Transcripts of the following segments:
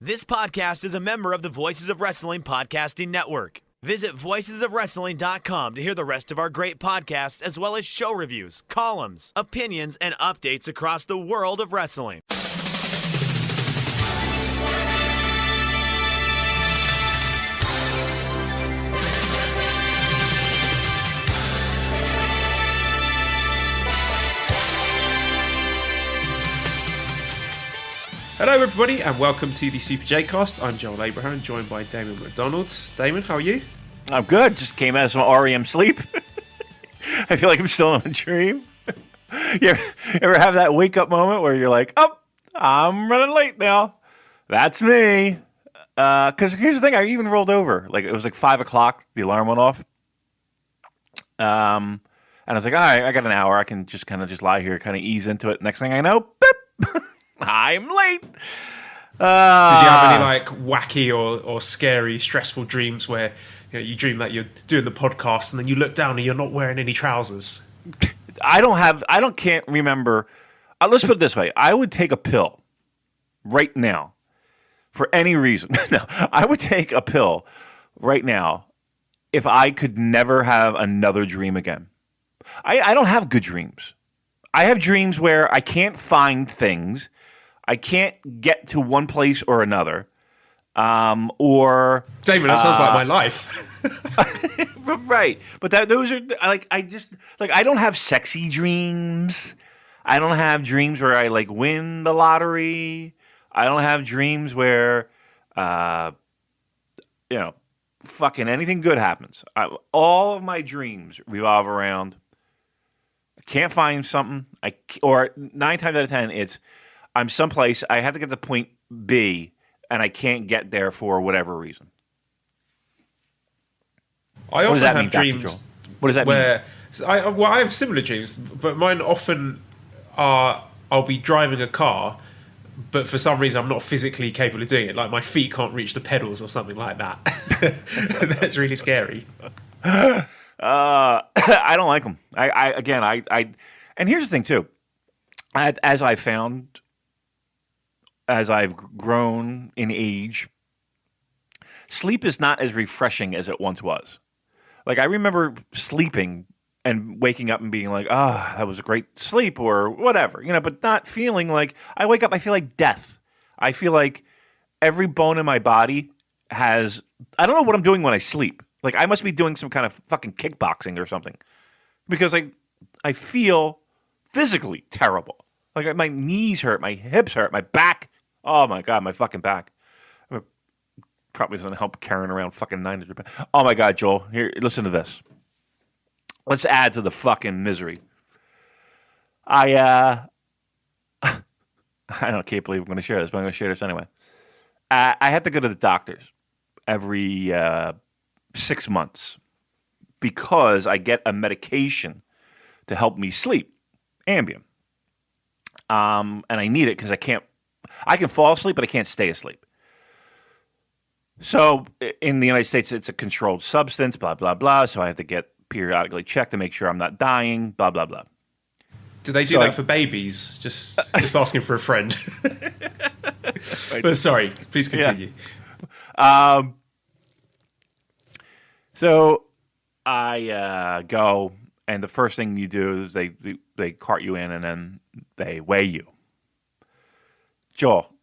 This podcast is a member of the Voices of Wrestling Podcasting Network. Visit voicesofwrestling.com to hear the rest of our great podcasts, as well as show reviews, columns, opinions, and updates across the world of wrestling. Hello everybody and welcome to the Super J-Cast. I'm Joel Abraham, joined by Damon McDonald. Damon, how are you? I'm good. Just came out of some REM sleep. I feel like I'm still in a dream. You ever have that wake-up moment where you're like, oh, I'm running late now. That's me. Because here's the thing, I even rolled over. Like it was like 5 o'clock, the alarm went off. And I was like, all right, I got an hour. I can just kind of just lie here, kind of ease into it. Next thing I know, beep. I'm late. Did you have any like wacky or scary, stressful dreams where you dream that you're doing the podcast and then you look down and you're not wearing any trousers? Can't remember. Let's put it this way. I would take a pill right now for any reason. No, I would take a pill right now if I could never have another dream again. I don't have good dreams. I have dreams where I can't find things. I can't get to one place or another. Or Damon, that sounds like my life. Right. But those are like I don't have sexy dreams. I don't have dreams where I like win the lottery. I don't have dreams where fucking anything good happens. All of my dreams revolve around I can't find something. Or 9 times out of 10 it's I'm someplace, I have to get to point B, and I can't get there for whatever reason. I often have dreams. What does that mean? I have similar dreams, but mine often are I'll be driving a car, but for some reason I'm not physically capable of doing it. Like my feet can't reach the pedals or something like that. That's really scary. I don't like them. And here's the thing too. As I've grown in age, sleep is not as refreshing as it once was. Like, I remember sleeping and waking up and being like, that was a great sleep or whatever, but not feeling like, I wake up, I feel like death. I feel like every bone in my body I don't know what I'm doing when I sleep. Like, I must be doing some kind of fucking kickboxing or something. Because I feel physically terrible. Like my knees hurt, my hips hurt, my back. Oh my God, my fucking back. Probably doesn't help carrying around fucking 900 pounds. Oh my God, Joel. Here, listen to this. Let's add to the fucking misery. I can't believe I'm going to share this, but I'm going to share this anyway. I have to go to the doctors every 6 months because I get a medication to help me sleep, Ambien. And I need it because I can fall asleep, but I can't stay asleep. So in the United States, it's a controlled substance, blah, blah, blah. So I have to get periodically checked to make sure I'm not dying, blah, blah, blah. Do they do that for babies? Just asking for a friend. But sorry, please continue. Yeah. So I go, and the first thing you do is they cart you in, and then they weigh you. Joel,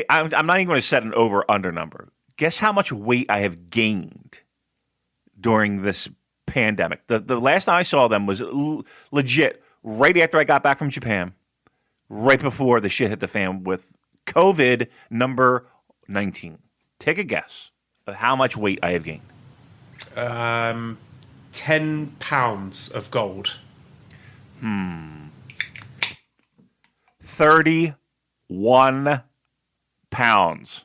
I'm not even going to set an over-under number. Guess how much weight I have gained during this pandemic. The last time I saw them was legit right after I got back from Japan, right before the shit hit the fan with COVID number 19. Take a guess of how much weight I have gained. 10 pounds of gold. 31 pounds.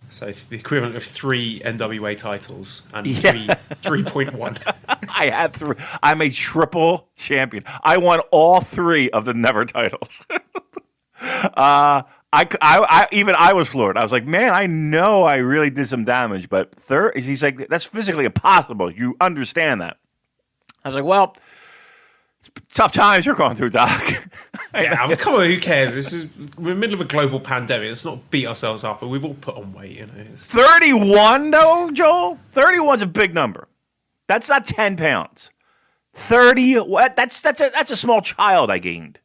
So the equivalent of 3 NWA titles and 3.1. I had 3. I'm a triple champion. I won all 3 of the Never titles. I was floored. I was like, man, I know I really did some damage, but he's like, that's physically impossible. You understand that? I was like, well, Tough times we're going through, Doc. Yeah, I mean, come on, who cares? We're in the middle of a global pandemic. Let's not beat ourselves up, but we've all put on weight, 31, though, Joel? 31's a big number. That's not 10 pounds. 30, what? That's a small child I gained.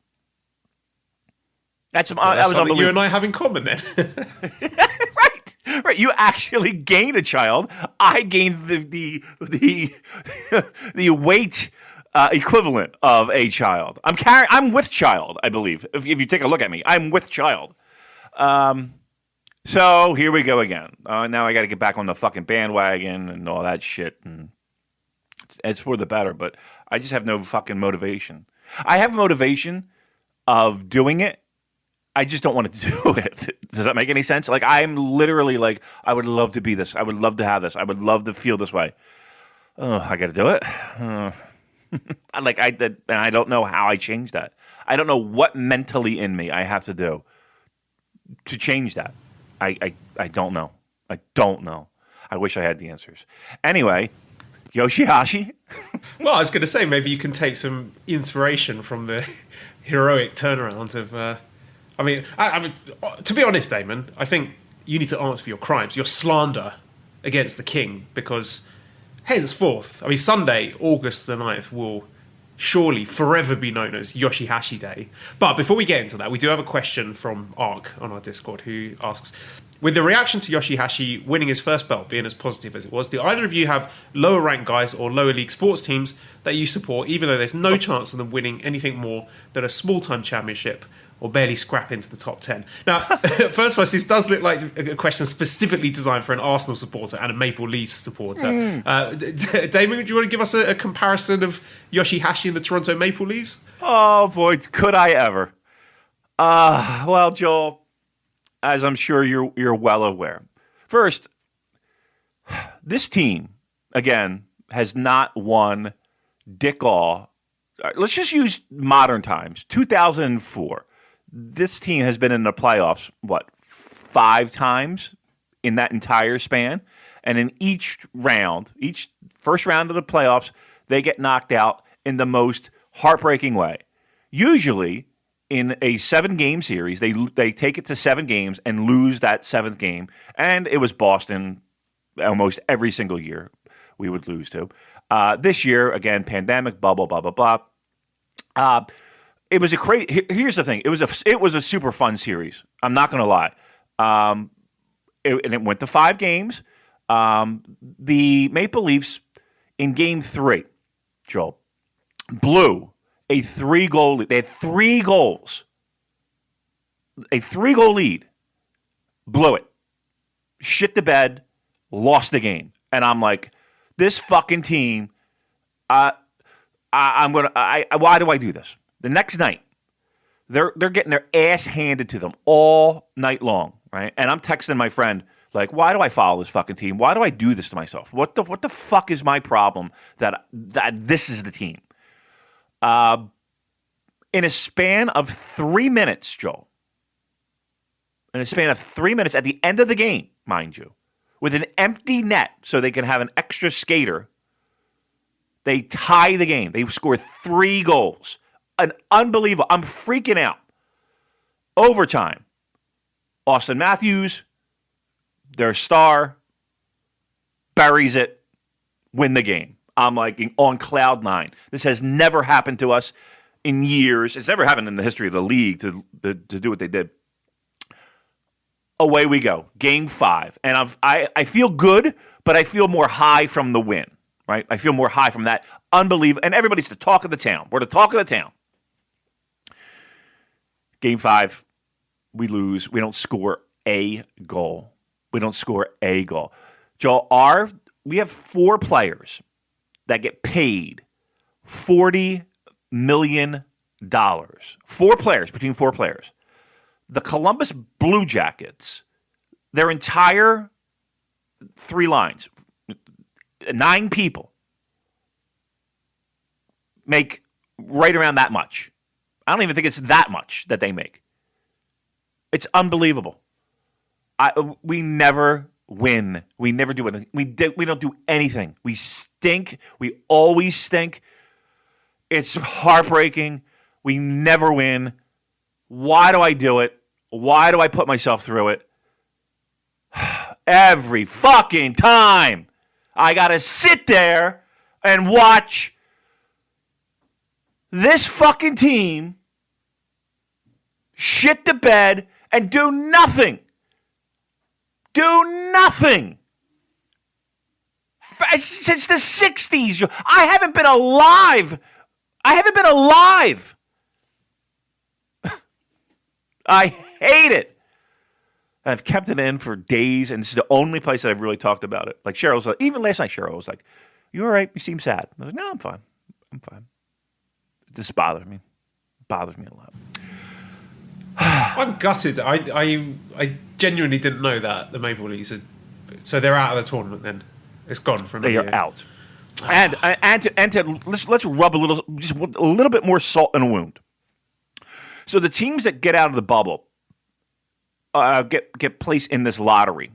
That was unbelievable. You and I have in common, then. Right. You actually gained a child. I gained the weight equivalent of a child. I'm with child, I believe. If you take a look at me, I'm with child. So here we go again. Now I got to get back on the fucking bandwagon and all that shit. And it's for the better, but I just have no fucking motivation. I have motivation of doing it. I just don't want to do it. Does that make any sense? Like, I'm literally like, I would love to be this. I would love to have this. I would love to feel this way. Oh, I got to do it. And I don't know how I change that. I don't know what mentally in me I have to do to change that. I don't know. I don't know. I wish I had the answers. Anyway, Yoshi-Hashi. Well, I was going to say, maybe you can take some inspiration from the heroic turnaround of... I mean, to be honest, Damon, I think you need to answer for your crimes, your slander against the king, because henceforth, I mean, Sunday, August the 9th, will surely forever be known as Yoshi-Hashi Day. But before we get into that, we do have a question from Ark on our Discord, who asks, with the reaction to Yoshi-Hashi winning his first belt being as positive as it was, do either of you have lower ranked guys or lower league sports teams that you support, even though there's no chance of them winning anything more than a small-time championship or barely scrap into the top 10? Now, first place, this does look like a question specifically designed for an Arsenal supporter and a Maple Leafs supporter. Damon, do you want to give us a comparison of Yoshi-Hashi and the Toronto Maple Leafs? Oh, boy, could I ever. Well, Joel, as I'm sure you're well aware. First, this team, again, has not won dick all. Let's just use modern times, 2004. This team has been in the playoffs, 5 times in that entire span? And in each first round of the playoffs, they get knocked out in the most heartbreaking way. Usually, in a 7-game series, they take it to 7 games and lose that 7th game. And it was Boston almost every single year we would lose to. This year, again, pandemic, blah, blah, blah, blah, blah. It was a crazy. Here's the thing. It was a super fun series. I'm not going to lie. And it went to 5 games. The Maple Leafs in Game 3, Joel, blew a 3-goal lead. They had 3 goals. A 3-goal lead. Blew it. Shit the bed. Lost the game. And I'm like, this fucking team. Why do I do this? The next night, they're getting their ass handed to them all night long, right? And I'm texting my friend, like, why do I follow this fucking team? Why do I do this to myself? What the fuck is my problem that this is the team? In a span of 3 minutes, Joel, in a span of 3 minutes at the end of the game, mind you, with an empty net so they can have an extra skater, they tie the game. They score 3 goals. An unbelievable. I'm freaking out. Overtime. Austin Matthews, their star, buries it, win the game. I'm like on cloud 9. This has never happened to us in years. It's never happened in the history of the league to do what they did. Away we go. Game 5. And I feel good, but I feel more high from the win. Right? I feel more high from that. Unbelievable. And everybody's the talk of the town. We're the talk of the town. Game 5, we lose. We don't score a goal. Joel, we have 4 players that get paid $40 million. 4 players, between 4 players. The Columbus Blue Jackets, their entire 3 lines, 9 people, make right around that much. I don't even think it's that much that they make. It's unbelievable. We never win. We never do anything. We don't do anything. We stink. We always stink. It's heartbreaking. We never win. Why do I do it? Why do I put myself through it? Every fucking time I got to sit there and watch this fucking team shit the bed and do nothing. Do nothing. Since the 60s. I haven't been alive. I hate it. I've kept it in for days, and this is the only place that I've really talked about it. Like Cheryl's, even last night, Cheryl was like, "You all right? You seem sad." I was like, "No, I'm fine. I'm fine." This bothers me. It bothers me a lot. I'm gutted. I genuinely didn't know that the Maple Leafs so they're out of the tournament. Then it's gone from. They are out. And let's rub a little bit more salt in a wound. So the teams that get out of the bubble get placed in this lottery,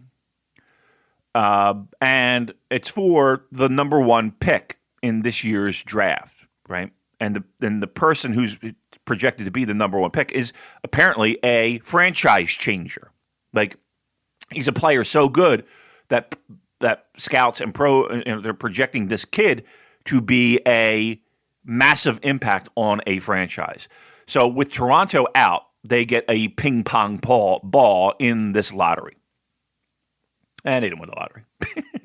and it's for the number one pick in this year's draft, right? And the person who's projected to be the number one pick is apparently a franchise changer. Like, he's a player so good that scouts and they're projecting this kid to be a massive impact on a franchise. So with Toronto out, they get a ping pong ball in this lottery. And they didn't win the lottery.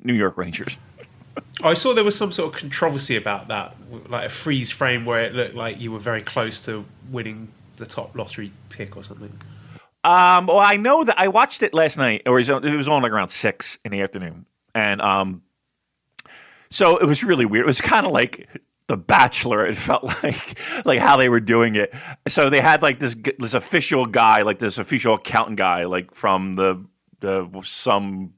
New York Rangers. I saw there was some sort of controversy about that, like a freeze frame where it looked like you were very close to winning the top lottery pick or something. Well, I know that I watched it last night, or it was on like around 6 in the afternoon. And so it was really weird. It was kind of like The Bachelor. It felt like how they were doing it. So they had like this official guy, like this official accountant guy, like from some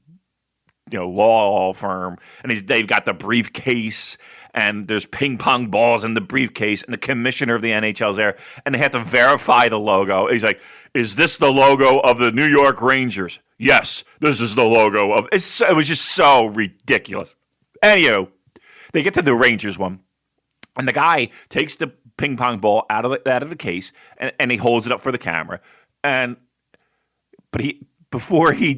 law firm, and they've got the briefcase, and there's ping pong balls in the briefcase, and the commissioner of the NHL is there, and they have to verify the logo. He's like, "Is this the logo of the New York Rangers?" "Yes, this is the logo of." It was just so ridiculous. Anyway, they get to the Rangers one, and the guy takes the ping pong ball out of the case, and he holds it up for the camera, before the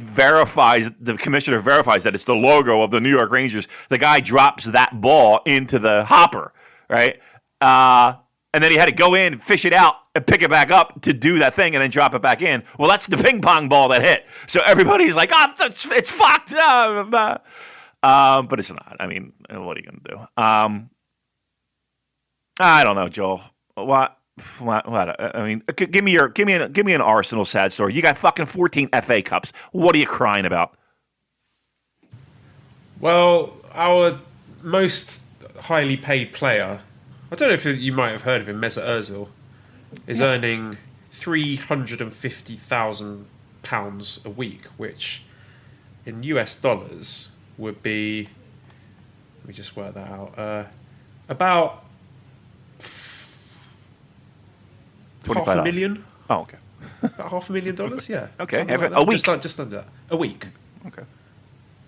commissioner verifies that it's the logo of the New York Rangers, the guy drops that ball into the hopper, right? And then he had to go in, fish it out, and pick it back up to do that thing and then drop it back in. Well, that's the ping pong ball that hit. So everybody's like, "Oh, it's fucked." But it's not. I mean, what are you going to do? I don't know, Joel. What? I mean, give me an Arsenal sad story. You got fucking 14 FA Cups. What are you crying about? Well, our most highly paid player, I don't know if you might have heard of him, Mesut Ozil, is earning £350,000 a week, which in US dollars would be, let me just work that out, about $500,000. Oh, okay. About $500,000, yeah. Okay, like a week. Just under that. A week. Okay.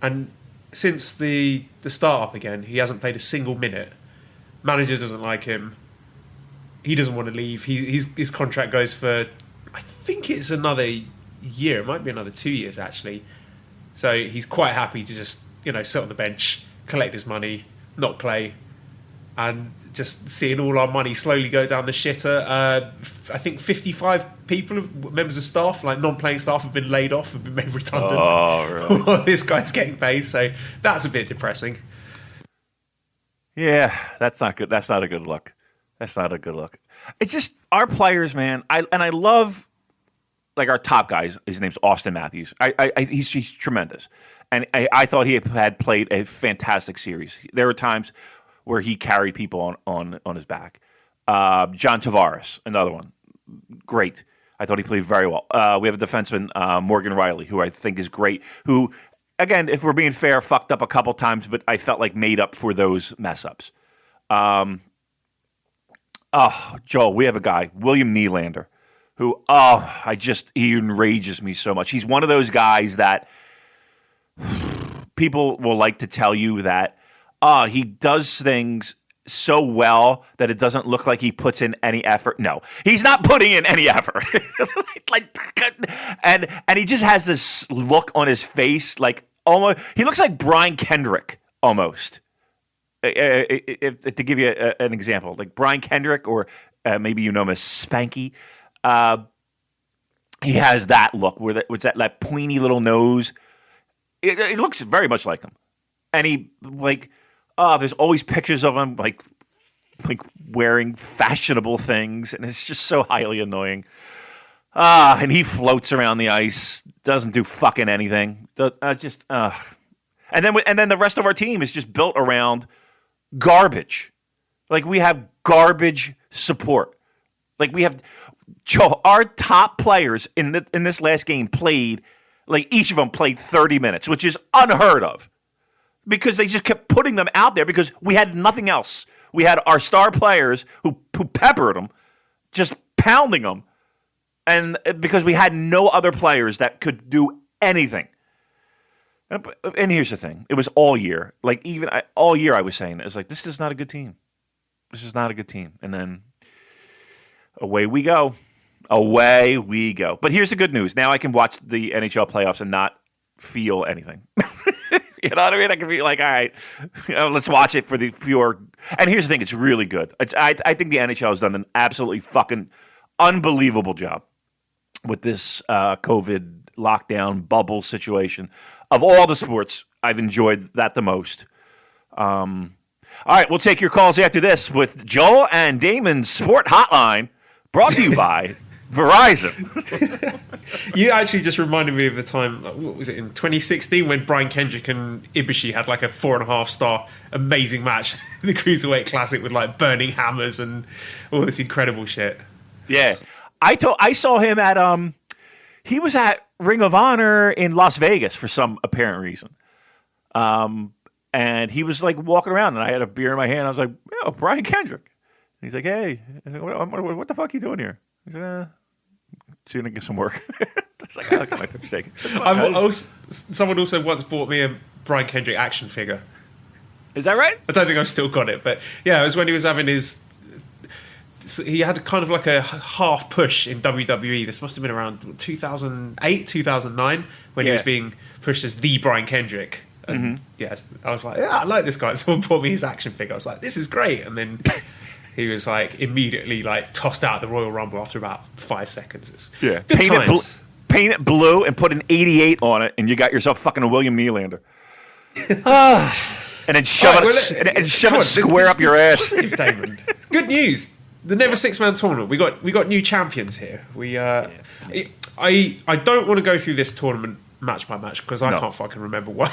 And since the start up again, he hasn't played a single minute. Manager doesn't like him. He doesn't want to leave. His contract goes for, I think it's another year. It might be another 2 years, actually. So he's quite happy to just, sit on the bench, collect his money, not play, and just seeing all our money slowly go down the shitter. I think 55 people, members of staff, like non-playing staff, have been laid off, have been made redundant. Oh, really? While this guy's getting paid, so that's a bit depressing. Yeah, that's not good. That's not a good look. It's just our players, man. I love like our top guys. His name's Austin Matthews. He's tremendous, and I thought he had played a fantastic series. There were times where he carried people on his back. John Tavares, another one, great. I thought he played very well. We have a defenseman, Morgan Riley, who I think is great. Who, again, if we're being fair, fucked up a couple times, but I felt like made up for those mess ups. Joel, we have a guy, William Nylander, who, he enrages me so much. He's one of those guys that people will like to tell you that he does things so well that it doesn't look like he puts in any effort. No, he's not putting in any effort. and he just has this look on his face, like almost he looks like Brian Kendrick almost. To give you an example, like Brian Kendrick, or maybe you know him as Spanky. He has that look where that pointy little nose. It looks very much like him, and he there's always pictures of him like wearing fashionable things, and it's just so highly annoying. And he floats around the ice, doesn't do fucking anything. And then the rest of our team is just built around garbage. Like we have garbage support. Like we have our top players in this last game played, like each of them played 30 minutes, which is unheard of because they just kept putting them out there because we had nothing else. We had our star players who peppered them, just pounding them, and because we had no other players that could do anything. And here's the thing: it was all year. Like all year, I was saying it was like this is not a good team. This is not a good team. And then away we go. Away we go. But here's the good news: now I can watch the NHL playoffs and not feel anything. You know what I mean? I can be like, all right, let's watch it for the pure. And here's the thing: it's really good. I think the NHL has done an absolutely fucking unbelievable job with this COVID lockdown bubble situation. Of all the sports, I've enjoyed that the most. All right, we'll take your calls after this with Joel and Damon's Sport Hotline, brought to you by Verizon. You actually just reminded me of the time, what was it, in 2016 when Brian Kendrick and Ibushi had like a 4.5-star amazing match, the Cruiserweight Classic with like burning hammers and all this incredible shit. Yeah. I saw him at he was at Ring of Honor in Las Vegas for some apparent reason. And he was like walking around, and I had a beer in my hand. I was like, "Yo, Brian Kendrick." And he's like, "Hey, what the fuck are you doing here?" He's like, "See to get some work." It's like, "I got my picture taken." Someone also once bought me a Brian Kendrick action figure. Is that right? I don't think I've still got it, but yeah, it was when he was having his. He had kind of like a half push in WWE. This must have been around 2008, 2009, when he was being pushed as the Brian Kendrick. And yes, I was like, yeah, I like this guy. Someone bought me his action figure. I was like, this is great. And then he was like immediately like tossed out the Royal Rumble after about 5 seconds. Yeah, paint it blue and put an 88 on it, and you got yourself fucking a William Nylander. And then shove it square up your ass. Positive, Damon. Good news. The Never Six-Man tournament. We got new champions here. I don't want to go through this tournament match by match because I can't fucking remember what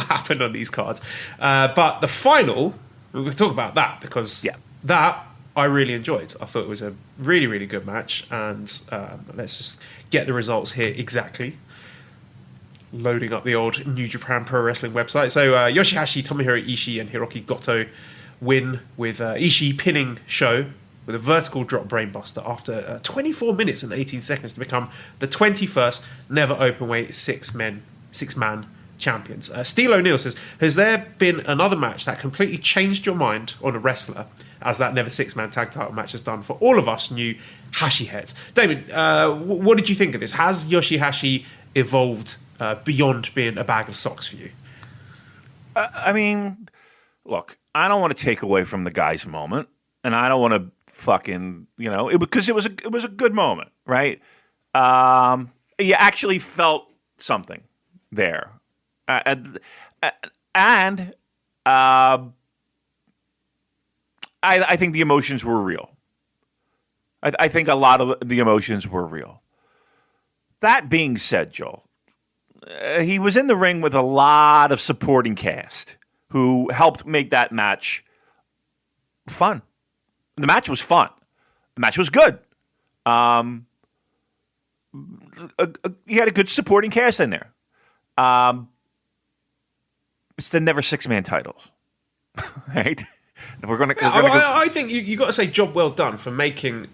happened on these cards. But the final, we're going to talk about that because that I really enjoyed. I thought it was a really, really good match. And let's just get the results here exactly. Loading up the old New Japan Pro Wrestling website. So Yoshi-Hashi, Tomohiro Ishii, and Hiroki Goto win with Ishii pinning Sho with a vertical drop brainbuster after 24 minutes and 18 seconds to become the 21st never openweight six-man champions. Steel O'Neill says, has there been another match that completely changed your mind on a wrestler as that never six-man tag title match has done for all of us new Hashi heads? Damon, what did you think of this? Has Yoshi-Hashi evolved beyond being a bag of socks for you? I mean, look, I don't want to take away from the guy's moment, and I don't want to fucking, because it was a good moment, right? You actually felt something there, and I think the emotions were real. I think a lot of the emotions were real. That being said, Joel, he was in the ring with a lot of supporting cast who helped make that match fun. The match was fun. The match was good. He had a good supporting cast in there. It's the never six-man titles, right? I think you got to say job well done for making.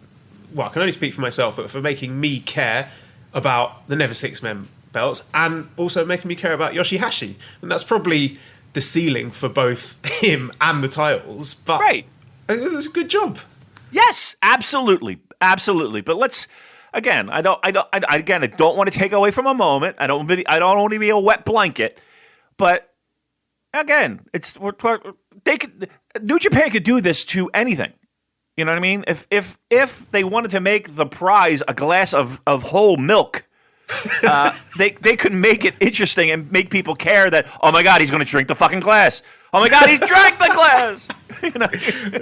Well, I can only speak for myself, but for making me care about the never six-man belts and also making me care about Yoshi-Hashi, and that's probably the ceiling for both him and the titles. But Right. it was a good job. Yes, absolutely. But let's again, I don't want to take away from a moment. I don't want to be a wet blanket. But again, New Japan could do this to anything. You know what I mean? If they wanted to make the prize a glass of whole milk, they could make it interesting and make people care that, oh my God, he's going to drink the fucking glass. Oh my God, he drank the glass. You know?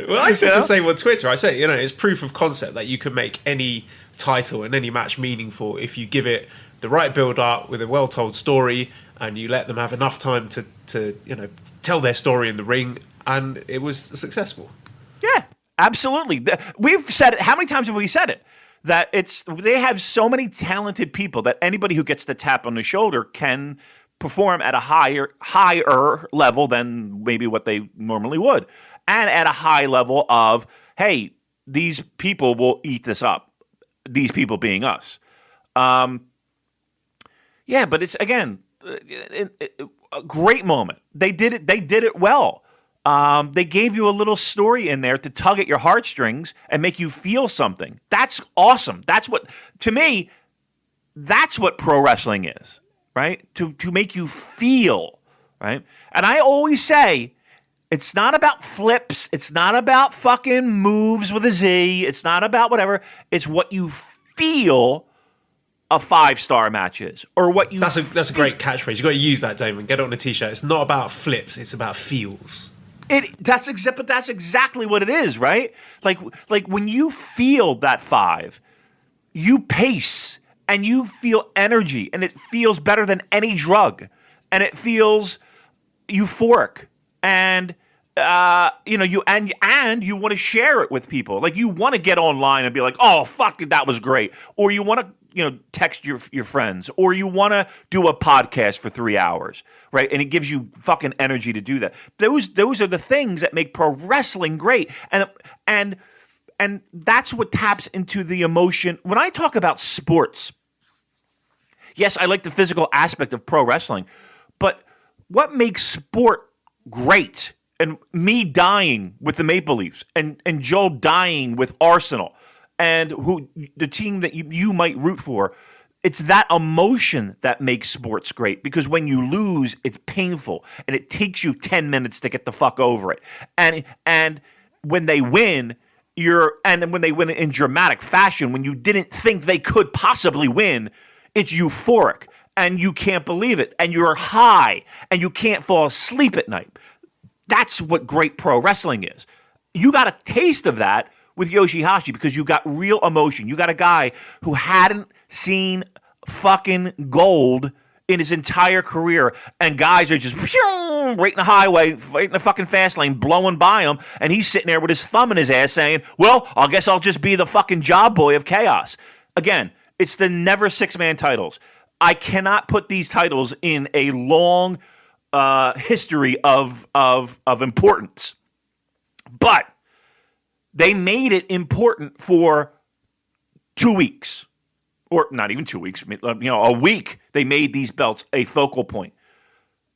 Well, I said the same on Twitter. I said, it's proof of concept that you can make any title and any match meaningful if you give it the right build-up with a well-told story and you let them have enough time to tell their story in the ring, and it was successful. Yeah, absolutely. We've said it. How many times have we said it? That they have so many talented people that anybody who gets the tap on the shoulder can perform at a higher level than maybe what they normally would, and at a high level of, hey, these people will eat this up. These people being us. Yeah, but it's again a great moment. They did it well. They gave you a little story in there to tug at your heartstrings and make you feel something. That's awesome. To me, that's what pro wrestling is, right? To make you feel, right? And I always say, it's not about flips. It's not about fucking moves with a Z. It's not about whatever. It's what you feel a 5-star match is, or what you. That's a great catchphrase. You got to use that, Damon. Get it on a t-shirt. It's not about flips. It's about feels. That's exactly what it is, right? Like when you feel that 5, you pace and you feel energy, and it feels better than any drug, and it feels euphoric, and you want to share it with people. Like you want to get online and be like, oh fuck, that was great, or you want to text your friends, or you want to do a podcast for 3 hours, right? And it gives you fucking energy to do that. Those are the things that make pro wrestling great, and that's what taps into the emotion. When I talk about sports, yes, I like the physical aspect of pro wrestling, but what makes sport great, and me dying with the Maple Leafs, and Joel dying with Arsenal, and the team that you might root for, it's that emotion that makes sports great, because when you lose, it's painful, and it takes you 10 minutes to get the fuck over it. And when they win, when they win in dramatic fashion, when you didn't think they could possibly win, it's euphoric, and you can't believe it, and you're high, and you can't fall asleep at night. That's what great pro wrestling is. You got a taste of that with Yoshi-Hashi, because you got real emotion. You got a guy who hadn't seen fucking gold in his entire career, and guys are just right in the highway, right in the fucking fast lane, blowing by him, and he's sitting there with his thumb in his ass saying, well, I guess I'll just be the fucking job boy of chaos. Again, it's the never 6-man titles. I cannot put these titles in a long history of importance, but they made it important for 2 weeks, or not even 2 weeks, a week. They made these belts a focal point.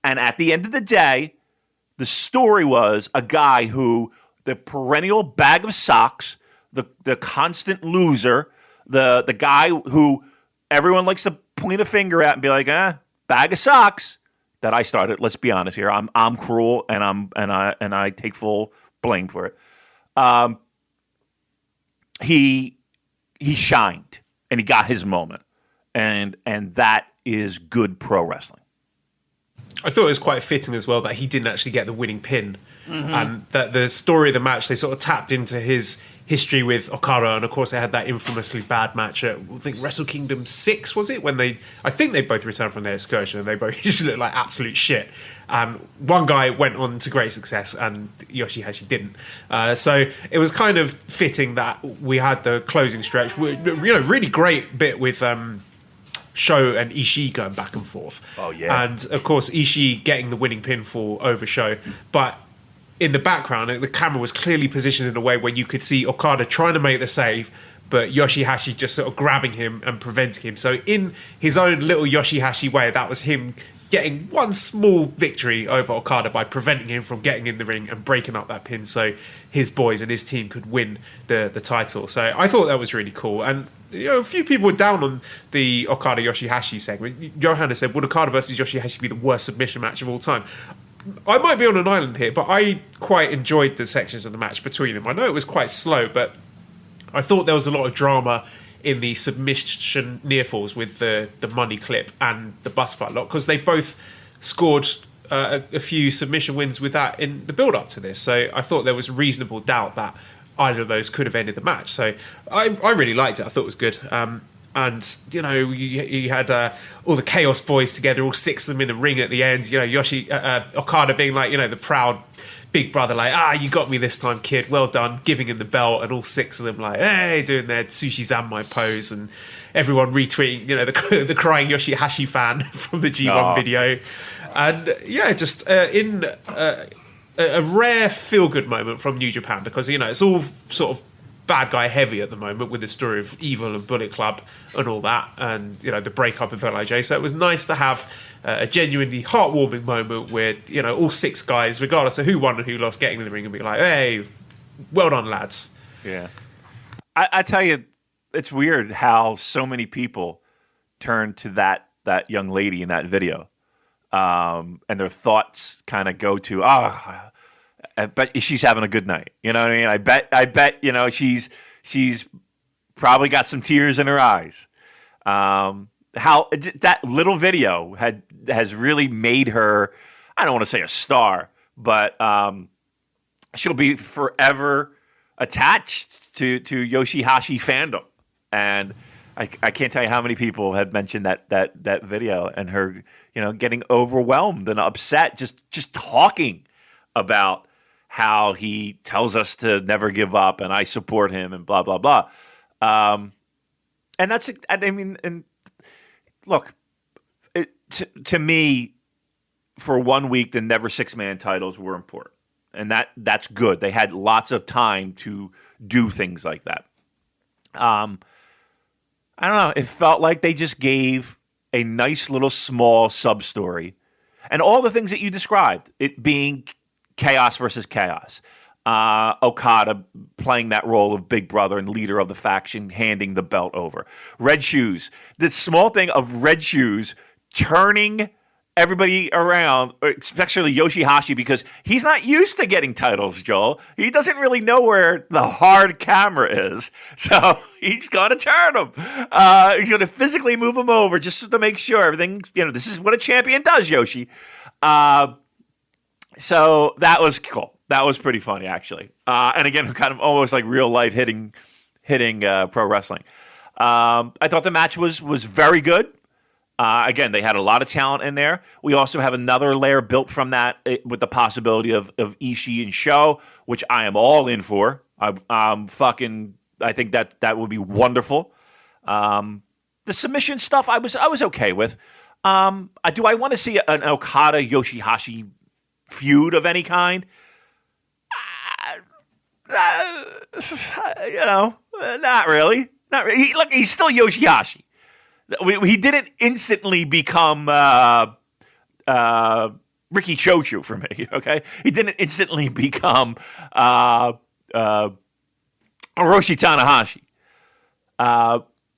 And at the end of the day, the story was a guy who, the perennial bag of socks, the constant loser, the guy who everyone likes to point a finger at and be like, bag of socks, that I started. Let's be honest here. I'm cruel, and I take full blame for it. He shined, and he got his moment, and that is good pro wrestling. I thought it was quite fitting as well that he didn't actually get the winning pin, and that the story of the match, they sort of tapped into his history with Okada, and of course they had that infamously bad match at, I think, Wrestle Kingdom 6, was it? When I think they both returned from their excursion, and they both just looked like absolute shit. One guy went on to great success, and Yoshi-Hashi didn't. So it was kind of fitting that we had the closing stretch. Really great bit with Sho and Ishii going back and forth. Oh yeah, and of course Ishii getting the winning pinfall over Sho, but in the background, the camera was clearly positioned in a way where you could see Okada trying to make the save, but Yoshi-Hashi just sort of grabbing him and preventing him. So in his own little Yoshi-Hashi way, that was him getting one small victory over Okada by preventing him from getting in the ring and breaking up that pin so his boys and his team could win the title. So I thought that was really cool. And a few people were down on the Okada Yoshi-Hashi segment. Johanna said, would Okada versus Yoshi-Hashi be the worst submission match of all time? I might be on an island here, but I quite enjoyed the sections of the match between them. I know it was quite slow, but I thought there was a lot of drama in the submission near falls with the money clip and the bus fight lot, because they both scored a few submission wins with that in the build up to this. So I thought there was reasonable doubt that either of those could have ended the match. So I really liked it. I thought it was good. And you had all the Chaos Boys together, all six of them in the ring at the end. Okada being like, the proud big brother, like, you got me this time, kid, well done, giving him the belt, and all six of them like, hey, doing their sushi zanmai pose, and everyone retweeting, the crying Yoshi-Hashi fan from the G1 video. And just in a rare feel-good moment from New Japan, because it's all sort of bad guy heavy at the moment with the story of Evil and Bullet Club and all that, and the breakup of LIJ. So it was nice to have a genuinely heartwarming moment where all six guys, regardless of who won and who lost, getting in the ring and be like, hey, well done, lads. Yeah. I tell you, it's weird how so many people turn to that young lady in that video, and their thoughts kind of go to, I bet she's having a good night. You know what I mean? I bet she's probably got some tears in her eyes. How that little video has really made her, I don't want to say a star, but she'll be forever attached to Yoshi-Hashi fandom. And I can't tell you how many people had mentioned that video and her, getting overwhelmed and upset just talking about how he tells us to never give up and I support him and blah, blah, blah. And that's, and look, to me, for 1 week, the never six-man titles were important. And that's good. They had lots of time to do things like that. I don't know. It felt like they just gave a nice little small sub-story. And all the things that you described, it being chaos versus chaos. Okada playing that role of big brother and leader of the faction, handing the belt over. Red Shoes. The small thing of Red Shoes turning everybody around, especially Yoshi-Hashi, because he's not used to getting titles, Joel. He doesn't really know where the hard camera is. So he's going to turn him. He's going to physically move him over just to make sure everything, this is what a champion does, Yoshi. So that was cool. That was pretty funny, actually. And again, kind of almost like real life hitting pro wrestling. I thought the match was very good. Again, they had a lot of talent in there. We also have another layer built from that with the possibility of Ishii and Sho, which I am all in for. I think that would be wonderful. The submission stuff I was okay with. Do I want to see an Okada Yoshi-Hashi feud of any kind? Not really. Not really. Look, he's still Yoshi-Hashi. He didn't instantly become Ricky Chochu for me, okay? He didn't instantly become Hiroshi Tanahashi.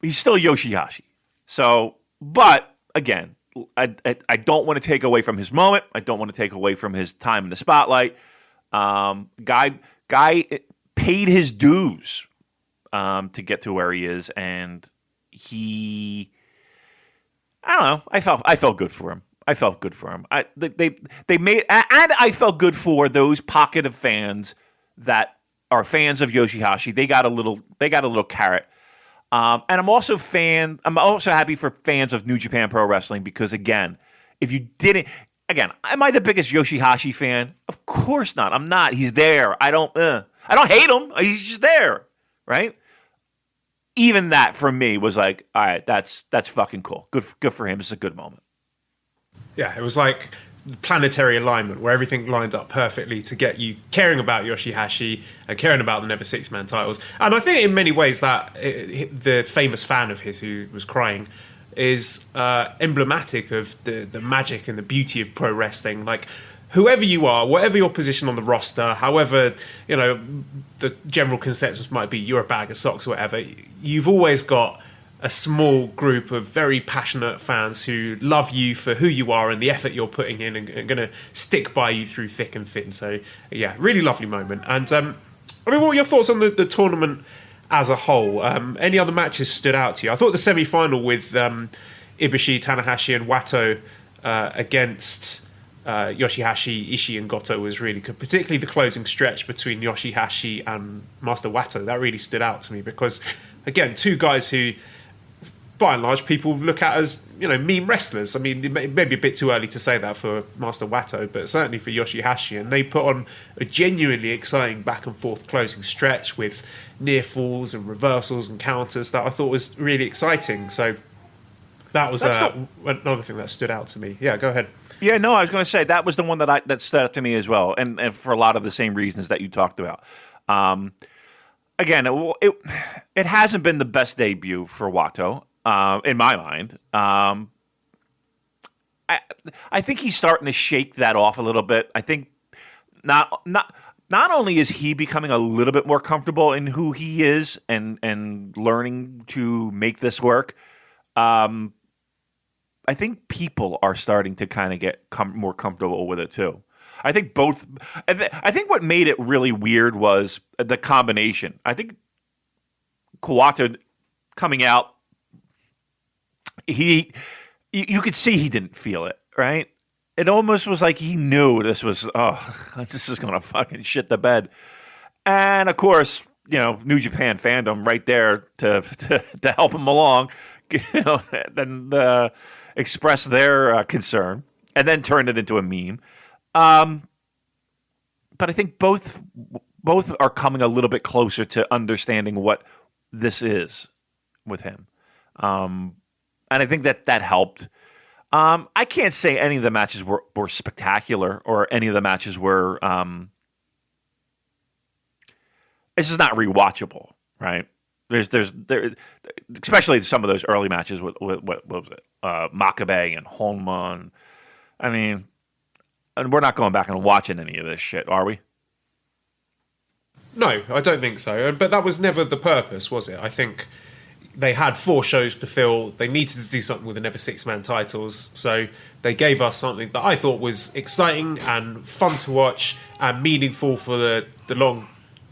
He's still Yoshi-Hashi. So, but, again, I don't want to take away from his moment. I don't want to take away from his time in the spotlight. Guy paid his dues to get to where he is, and I don't know. I felt good for him. They made, and I felt good for those pocket of fans that are fans of Yoshi-Hashi. They got a little carrot. And I'm also happy for fans of New Japan Pro Wrestling because, again, am I the biggest Yoshi-Hashi fan? Of course not. I'm not. He's there. I don't hate him. He's just there, right? Even that for me was like, all right, that's fucking cool. Good for him. It's a good moment. Yeah, it was like planetary alignment where everything lined up perfectly to get you caring about Yoshi-Hashi and caring about the Never Six-Man titles. And I think in many ways that the famous fan of his who was crying is emblematic of the magic and the beauty of pro wrestling. Like, whoever you are, whatever your position on the roster, however, the general consensus might be you're a bag of socks or whatever, you've always got a small group of very passionate fans who love you for who you are and the effort you're putting in and going to stick by you through thick and thin. So, yeah, really lovely moment. And, what were your thoughts on the tournament as a whole? Any other matches stood out to you? I thought the semi-final with Ibushi, Tanahashi and Wato against Yoshi-Hashi, Ishii and Goto was really good. Particularly the closing stretch between Yoshi-Hashi and Master Wato. That really stood out to me because, again, two guys who, by and large, people look at as, meme wrestlers. I mean, it may be a bit too early to say that for Master Wato, but certainly for Yoshi-Hashi. And they put on a genuinely exciting back and forth closing stretch with near falls and reversals and counters that I thought was really exciting. So that was another thing that stood out to me. Yeah, go ahead. Yeah, no, I was going to say that was the one that stood out to me as well, and for a lot of the same reasons that you talked about. Again, it hasn't been the best debut for Wato. In my mind, I think he's starting to shake that off a little bit. I think not only is he becoming a little bit more comfortable in who he is and learning to make this work, I think people are starting to kind of get more comfortable with it too. I think both. I think what made it really weird was the combination. I think Kawato coming out. You could see he didn't feel it, right? It almost was like he knew this is going to fucking shit the bed. And of course, New Japan fandom right there to help him along, then express their concern and then turn it into a meme. But I think both are coming a little bit closer to understanding what this is with him. And I think that helped. I can't say any of the matches were spectacular or any of the matches were. It's just not rewatchable, right? There's especially some of those early matches with what was it, Makabe and Honma. I mean, and we're not going back and watching any of this shit, are we? No, I don't think so. But that was never the purpose, was it? I think they had 4 shows to fill. They needed to do something with the Never Six-Man titles. So they gave us something that I thought was exciting and fun to watch and meaningful for the long...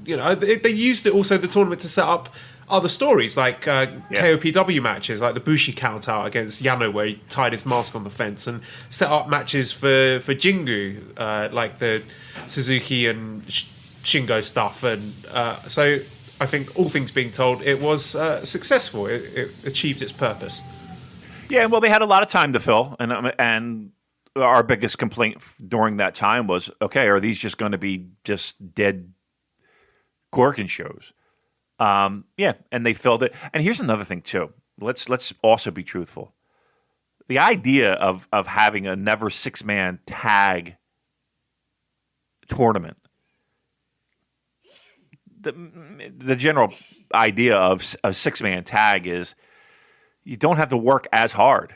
they used it also, the tournament, to set up other stories like KOPW matches, like the Bushi count-out against Yano where he tied his mask on the fence, and set up matches for Jingu, like the Suzuki and Shingo stuff. And so... I think, all things being told, it was successful. It achieved its purpose. Yeah, well, they had a lot of time to fill, and our biggest complaint during that time was, okay, are these just going to be just dead Gorkin shows? Yeah, and they filled it. And here's another thing too. Let's also be truthful. The idea of having a Never Six-Man tag tournament. The general idea of a 6-man tag is you don't have to work as hard,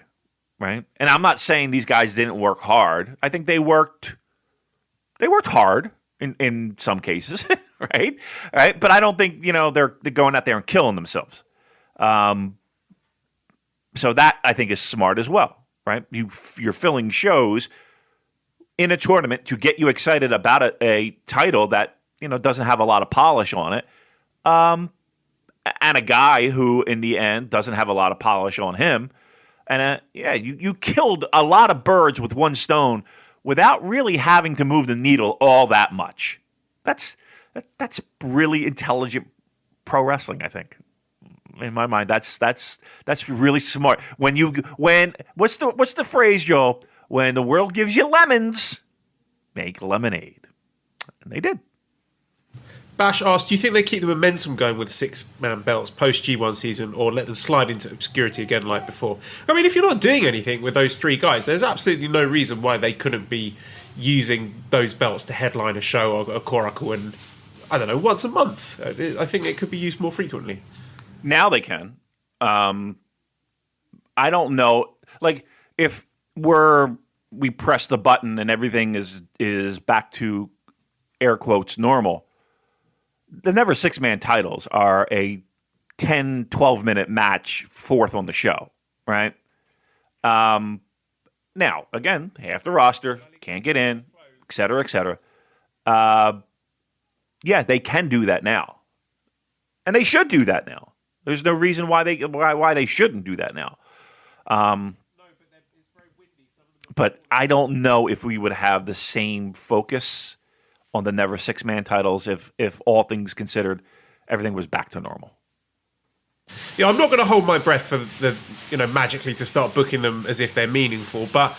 right? And I'm not saying these guys didn't work hard. I think they worked hard in some cases, right? Right? But I don't think, they're going out there and killing themselves. So that, I think, is smart as well, right? You're filling shows in a tournament to get you excited about a title that doesn't have a lot of polish on it, and a guy who, in the end, doesn't have a lot of polish on him. And you killed a lot of birds with one stone without really having to move the needle all that much. That's really intelligent pro wrestling, I think. In my mind, that's really smart. What's the phrase, Joel? When the world gives you lemons, make lemonade, and they did. Bash asked, do you think they keep the momentum going with 6-man belts post G1 season, or let them slide into obscurity again like before? I mean, if you're not doing anything with those 3 guys, there's absolutely no reason why they couldn't be using those belts to headline a show or a Korakuen, and I don't know, once a month. I think it could be used more frequently. Now they can. I don't know. Like, if we press the button and everything is back to air quotes normal, the Never Six-Man titles are a 10, 12-minute match, fourth on the show, right? Now, again, half the roster can't get in, et cetera, et cetera. Yeah, they can do that now. And they should do that now. There's no reason why they shouldn't do that now. But I don't know if we would have the same focus on the Never Six-Man titles if all things considered, everything was back to normal. Yeah, I'm not going to hold my breath for magically to start booking them as if they're meaningful, but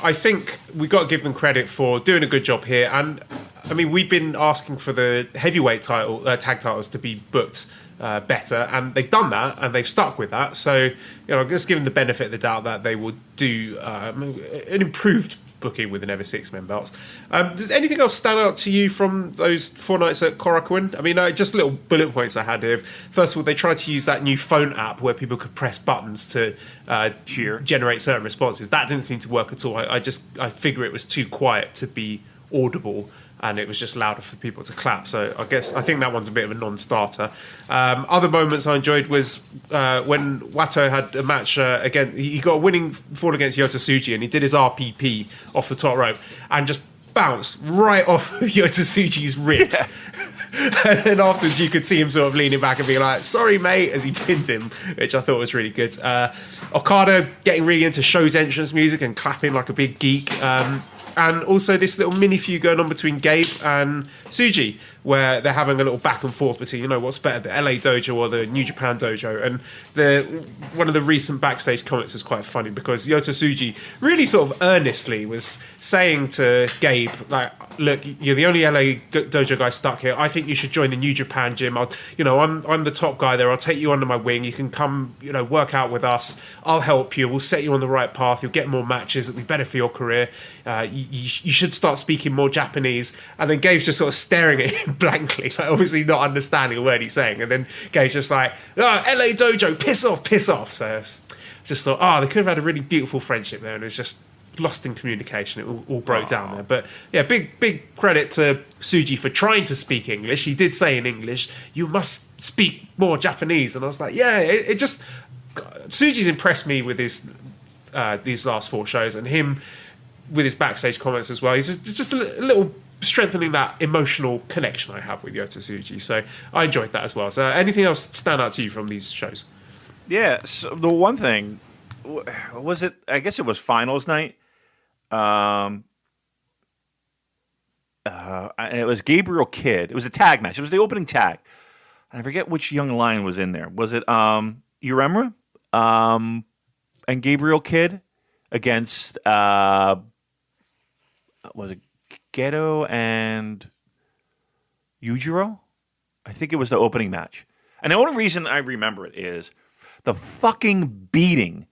I think we've got to give them credit for doing a good job here. And I mean, we've been asking for the heavyweight tag titles to be booked better, and they've done that, and they've stuck with that. So, I'm just giving the benefit of the doubt that they will do an improved booking with the Never Six-Men belts. Does anything else stand out to you from those 4 nights at Korakuen? I mean, just little bullet points I had here. First of all, they tried to use that new phone app where people could press buttons to cheer, generate certain responses. That didn't seem to work at all. I figure it was too quiet to be audible, and it was just louder for people to clap. So I think that one's a bit of a non-starter. Other moments I enjoyed was when Wato had a match again. He got a winning fall against Yota Tsuji, and he did his RPP off the top rope and just bounced right off of Yota Tsuji's ribs. Yeah. And then afterwards you could see him sort of leaning back and being like, sorry mate, as he pinned him, which I thought was really good. Okada getting really into Show's entrance music and clapping like a big geek. And also this little mini feud going on between Gabe and Tsuji, where they're having a little back and forth between, what's better, the LA dojo or the New Japan dojo. And one of the recent backstage comments is quite funny, because Yota Tsuji really sort of earnestly was saying to Gabe, like, look, you're the only LA dojo guy stuck here. I think you should join the New Japan gym. I'm the top guy there. I'll take you under my wing. You can come, work out with us. I'll help you. We'll set you on the right path. You'll get more matches. It'll be better for your career. You should start speaking more Japanese. And then Gabe's just sort of staring at him blankly, like obviously not understanding a word he's saying. And then Gabe's just like, LA dojo, piss off. So I just thought, they could have had a really beautiful friendship there, and it's just lost in communication. It all broke down there. But yeah, big credit to Tsuji for trying to speak English. He did say in English, you must speak more Japanese. And I was like, yeah, it just... Tsuji's impressed me with his these last 4 shows, and him with his backstage comments as well. He's just a little strengthening that emotional connection I have with Yota Tsuji. So I enjoyed that as well. So anything else stand out to you from these shows? Yeah, so the one thing, was it, I guess it was finals night. It was Gabriel Kidd. It was a tag match. It was the opening tag. And I forget which young lion was in there. Was it Uremura and Gabriel Kidd against was it Geto and Yujiro? I think it was the opening match. And the only reason I remember it is the fucking beating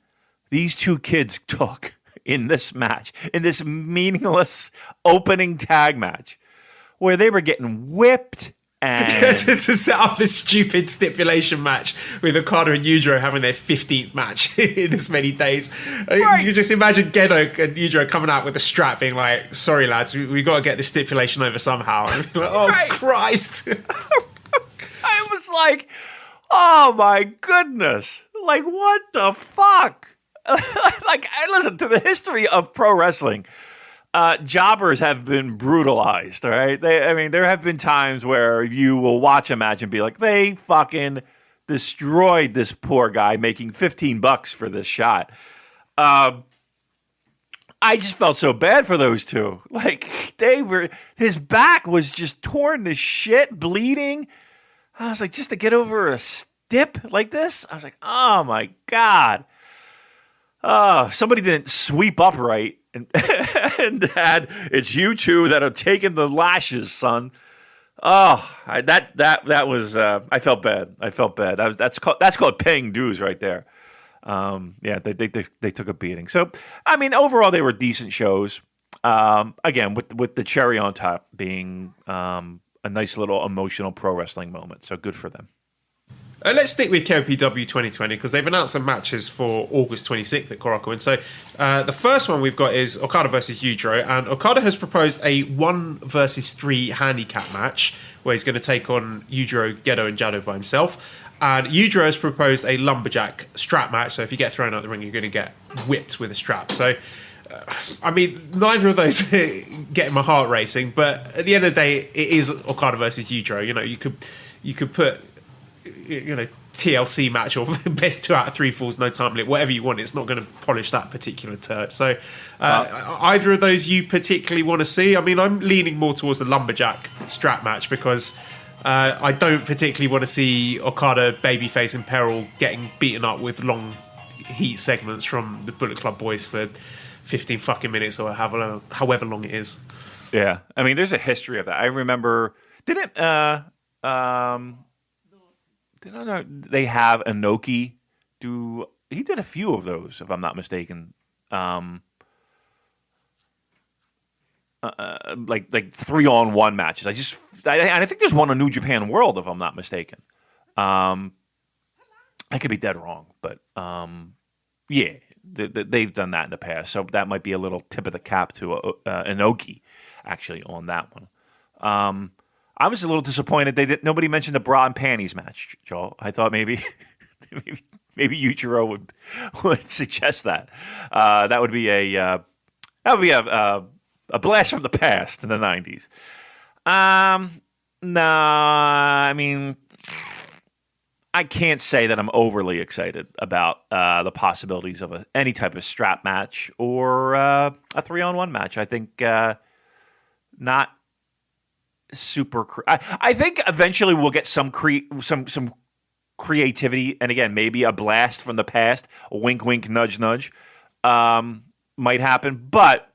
these 2 kids took in this match, in this meaningless opening tag match, where they were getting whipped and to set up this stupid stipulation match with Okada and Yujiro having their 15th match in as many days. Right. You just imagine Gedo and Yujiro coming out with a strap being like, sorry lads, we got to get this stipulation over somehow. And like, oh right. Christ. I was like, oh my goodness, like what the fuck? Like, I listen to the history of pro wrestling. Jobbers have been brutalized, all right? There have been times where you will watch a match and be like, they fucking destroyed this poor guy making $15 for this shot. I just felt so bad for those 2. Like, his back was just torn to shit, bleeding. I was like, just to get over a stip like this? I was like, oh my God. Somebody didn't sweep up right, and it's you 2 that have taken the lashes, son. That was I felt bad. That's called paying dues right there. Yeah, they took a beating. So I mean, overall they were decent shows. Again, with the cherry on top being a nice little emotional pro wrestling moment. So good for them. Let's stick with KOPW 2020 because they've announced some matches for August 26th at Korakuen. So the first one we've got is Okada versus Yujiro, and Okada has proposed a 1 versus 3 handicap match where he's going to take on Yujiro, Gedo, and Jado by himself. And Yujiro has proposed a lumberjack strap match, so if you get thrown out the ring, you're going to get whipped with a strap. So, I mean, neither of those get my heart racing, but at the end of the day, it is Okada versus Yujiro. You know, you could put, you know, TLC match or best 2 out of 3 falls, no time limit, whatever you want. It's not going to polish that particular turd. So, either of those you particularly want to see? I mean, I'm leaning more towards the lumberjack strap match because I don't particularly want to see Okada babyface in peril getting beaten up with long heat segments from the Bullet Club boys for 15 fucking minutes or however long it is. Yeah, I mean, there's a history of that. I remember, didn't they have Inoki do? He did a few of those, if I'm not mistaken. Like 3-on-1 matches. I think there's one on New Japan World, if I'm not mistaken. I could be dead wrong, but yeah, they've done that in the past. So that might be a little tip of the cap to Inoki, actually, on that one. I was a little disappointed nobody mentioned the bra and panties match, Joel. I thought maybe Yujiro would suggest that. That would be a blast from the past in the 90s. Nah, I mean, I can't say that I'm overly excited about the possibilities of any type of strap match or a 3-on-1 match. I think not super. I think eventually we'll get some creativity, and again, maybe a blast from the past, a wink, wink, nudge, nudge, might happen. But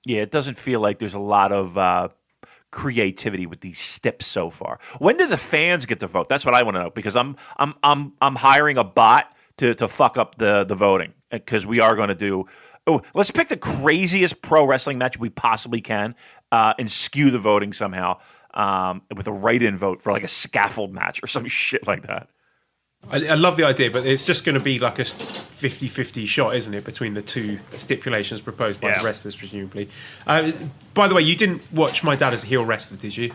yeah, it doesn't feel like there's a lot of creativity with these steps so far. When do the fans get to vote? That's what I want to know, because I'm hiring a bot to fuck up the voting, because we are going to do. Oh, let's pick the craziest pro wrestling match we possibly can and skew the voting somehow with a write-in vote for like a scaffold match or some shit like that. I love the idea, but it's just going to be like a 50-50 shot, isn't it, between the two stipulations proposed by the wrestlers, presumably. By the way, you didn't watch My Dad as a Heel Wrestler, did you?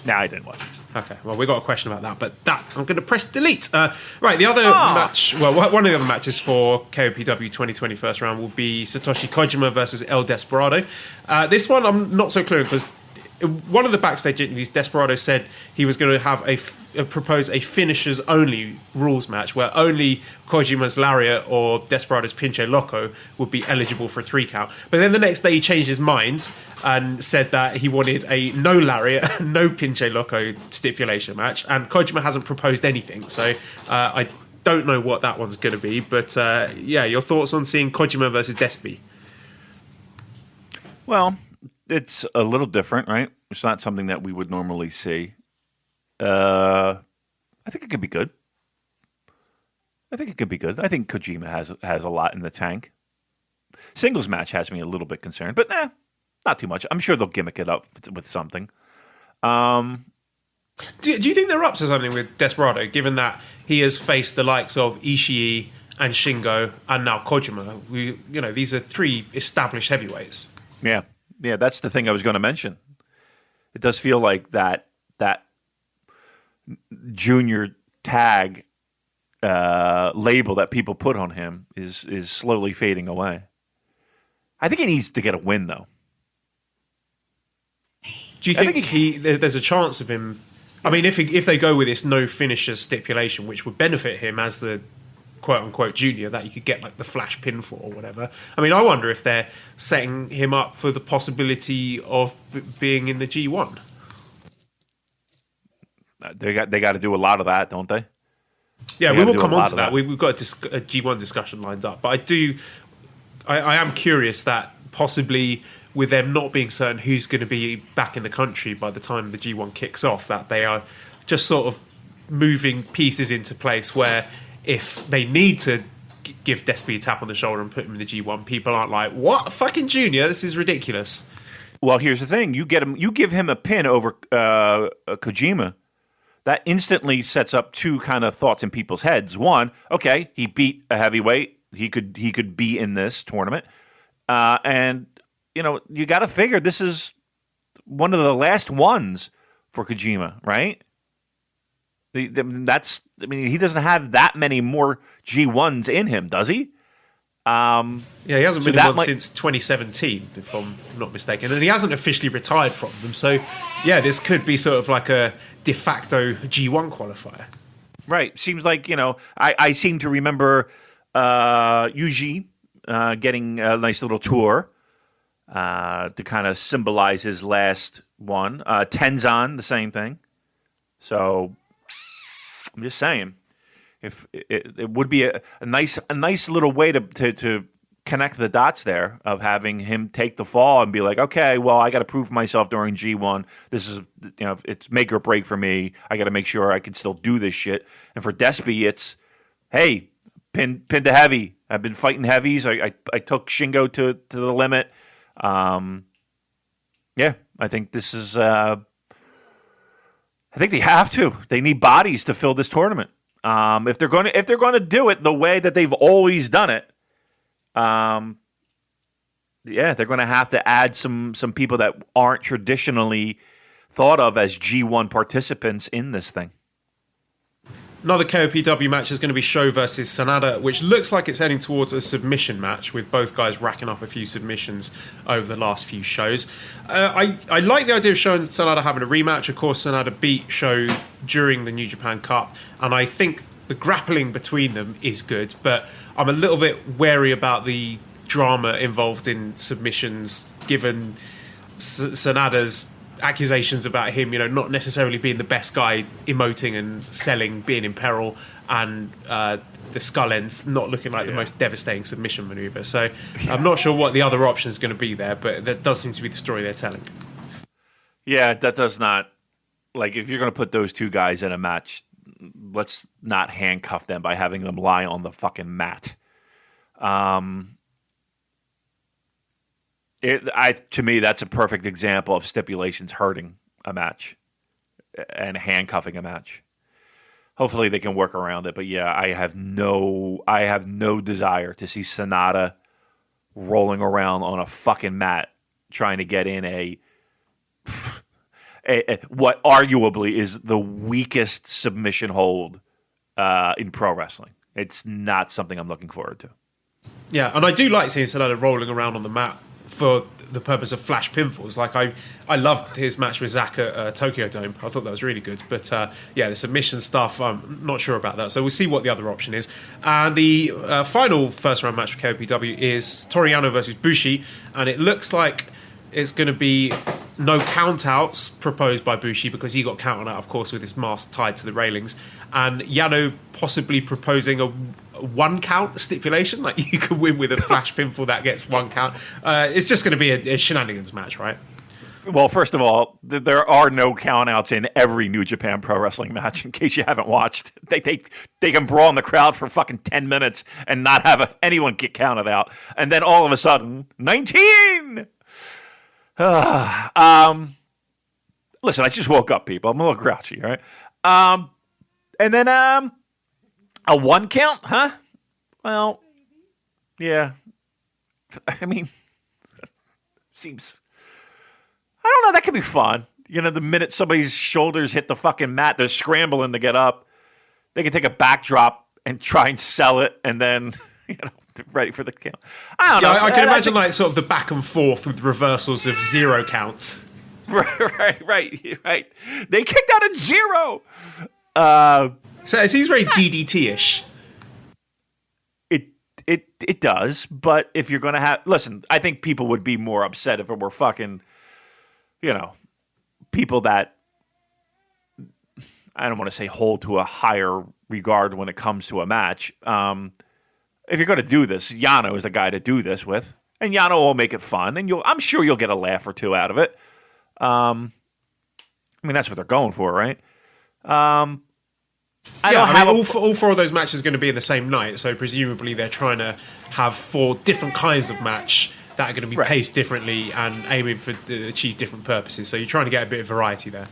No, I didn't watch it. Okay, well, we got a question about that, but I'm going to press delete. Right, the other match, well, one of the other matches for KOPW 2020 first round will be Satoshi Kojima versus El Desperado. This one I'm not so clear, because one of the backstage interviews, Desperado said he was going to have propose a finishers only rules match where only Kojima's lariat or Desperado's pinche loco would be eligible for a 3 count. But then the next day he changed his mind and said that he wanted a no lariat, no pinche loco stipulation match, and Kojima hasn't proposed anything. So I don't know what that one's going to be, but yeah, your thoughts on seeing Kojima versus Despi? Well, it's a little different, right? It's not something that we would normally see. I think it could be good. I think Kojima has a lot in the tank. Singles match has me a little bit concerned, but not too much. I'm sure they'll gimmick it up with something. Do you think they're up to something with Desperado, given that he has faced the likes of Ishii and Shingo and now Kojima? These are 3 established heavyweights. Yeah, that's the thing I was going to mention. It does feel like that junior tag label that people put on him is slowly fading away. I think he needs to get a win, though. Do you think there's a chance of him? I mean, if they go with this no finisher stipulation, which would benefit him as the quote-unquote junior, that you could get like the flash pinfall or whatever. I mean, I wonder if they're setting him up for the possibility of being in the G1. They got to do a lot of that, don't they? Yeah, we will come on to that. We've got a G1 discussion lined up. But I am curious that possibly with them not being certain who's going to be back in the country by the time the G1 kicks off, that they are just sort of moving pieces into place where if they need to give Despy a tap on the shoulder and put him in the G1, people aren't like, what? Fucking junior? This is ridiculous. Well, here's the thing. You give him a pin over Kojima, that instantly sets up two kind of thoughts in people's heads. One, okay, he beat a heavyweight. He could be in this tournament. And, you got to figure this is one of the last ones for Kojima, right? He doesn't have that many more G1s in him, does he? He hasn't been in one since 2017, if I'm not mistaken, and he hasn't officially retired from them. So, this could be sort of like a de facto G1 qualifier. Right. Seems like, I seem to remember Yuji getting a nice little tour to kind of symbolize his last one. Tenzan, the same thing. So, I'm just saying. If it would be a nice little way to connect the dots there of having him take the fall and be like, okay, well, I got to prove myself during G1. This is, it's make or break for me. I got to make sure I can still do this shit. And for Despy, it's, hey, pin to heavy. I've been fighting heavies. I took Shingo to the limit. I think this is. I think they have to. They need bodies to fill this tournament. If they're going to do it the way that they've always done it, they're going to have to add some people that aren't traditionally thought of as G1 participants in this thing. Another KOPW match is going to be Sho versus Sanada, which looks like it's heading towards a submission match with both guys racking up a few submissions over the last few shows. I like the idea of Sho and Sanada having a rematch. Of course, Sanada beat Sho during the New Japan Cup, and I think the grappling between them is good, but I'm a little bit wary about the drama involved in submissions, given Sanada's accusations about him, not necessarily being the best guy, emoting and selling, being in peril, and the skull ends not looking like the most devastating submission maneuver. So I'm not sure what the other option is going to be there, but that does seem to be the story they're telling. Yeah, that does not, like, if you're going to put those two guys in a match, let's not handcuff them by having them lie on the fucking mat. To me, that's a perfect example of stipulations hurting a match and handcuffing a match. Hopefully, they can work around it. But yeah, I have no desire to see Sanada rolling around on a fucking mat trying to get in a what arguably is the weakest submission hold in pro wrestling. It's not something I'm looking forward to. Yeah, and I do like seeing Sanada rolling around on the mat for the purpose of flash pinfalls. Like, I loved his match with Zack at Tokyo Dome. I thought that was really good. But the submission stuff, I'm not sure about that. So we'll see what the other option is. And the final first round match for KOPW is Toru Yano versus Bushi. And it looks like it's going to be no count-outs proposed by Bushi, because he got counted out, of course, with his mask tied to the railings. And Yano possibly proposing a one-count stipulation, like you can win with a flash pinfall that gets one count. It's just going to be a shenanigans match, right? Well, first of all, there are no count-outs in every New Japan Pro Wrestling match, in case you haven't watched. They can brawl in the crowd for fucking 10 minutes and not have anyone get counted out. And then all of a sudden, 19! Listen, I just woke up, people. I'm a little grouchy, all right? And then a one count, huh? Well, yeah. I mean, seems... I don't know, that could be fun. The minute somebody's shoulders hit the fucking mat, they're scrambling to get up. They can take a backdrop and try and sell it, and then, ready for the count. I don't know. I can imagine, like, sort of the back and forth with reversals of zero counts. Right. They kicked out at 0. So it seems very DDT-ish. It does, but if you're going to have... Listen, I think people would be more upset if it were fucking, people that, I don't want to say hold to a higher regard when it comes to a match. If you're going to do this, Yano is the guy to do this with, and Yano will make it fun, and I'm sure you'll get a laugh or two out of it. I mean, that's what they're going for, right? All 4 of those matches are going to be in the same night, so presumably they're trying to have 4 different kinds of match that are going to be paced differently and aiming to achieve different purposes. So you're trying to get a bit of variety there.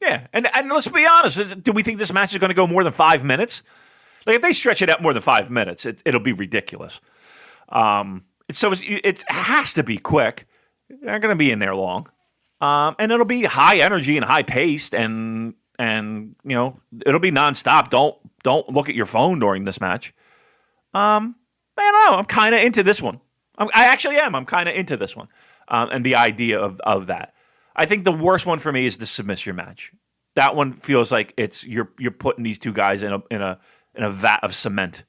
Yeah, and let's be honest. Do we think this match is going to go more than 5 minutes? Like, if they stretch it out more than 5 minutes, it'll be ridiculous. So it has to be quick. They're not going to be in there long. And it'll be high energy and high paced, and it'll be nonstop. Don't look at your phone during this match. I don't know. I'm kind of into this one. I actually am. I'm kind of into this one, and the idea of that. I think the worst one for me is the submission match. That one feels like you're putting these two guys in a vat of cement.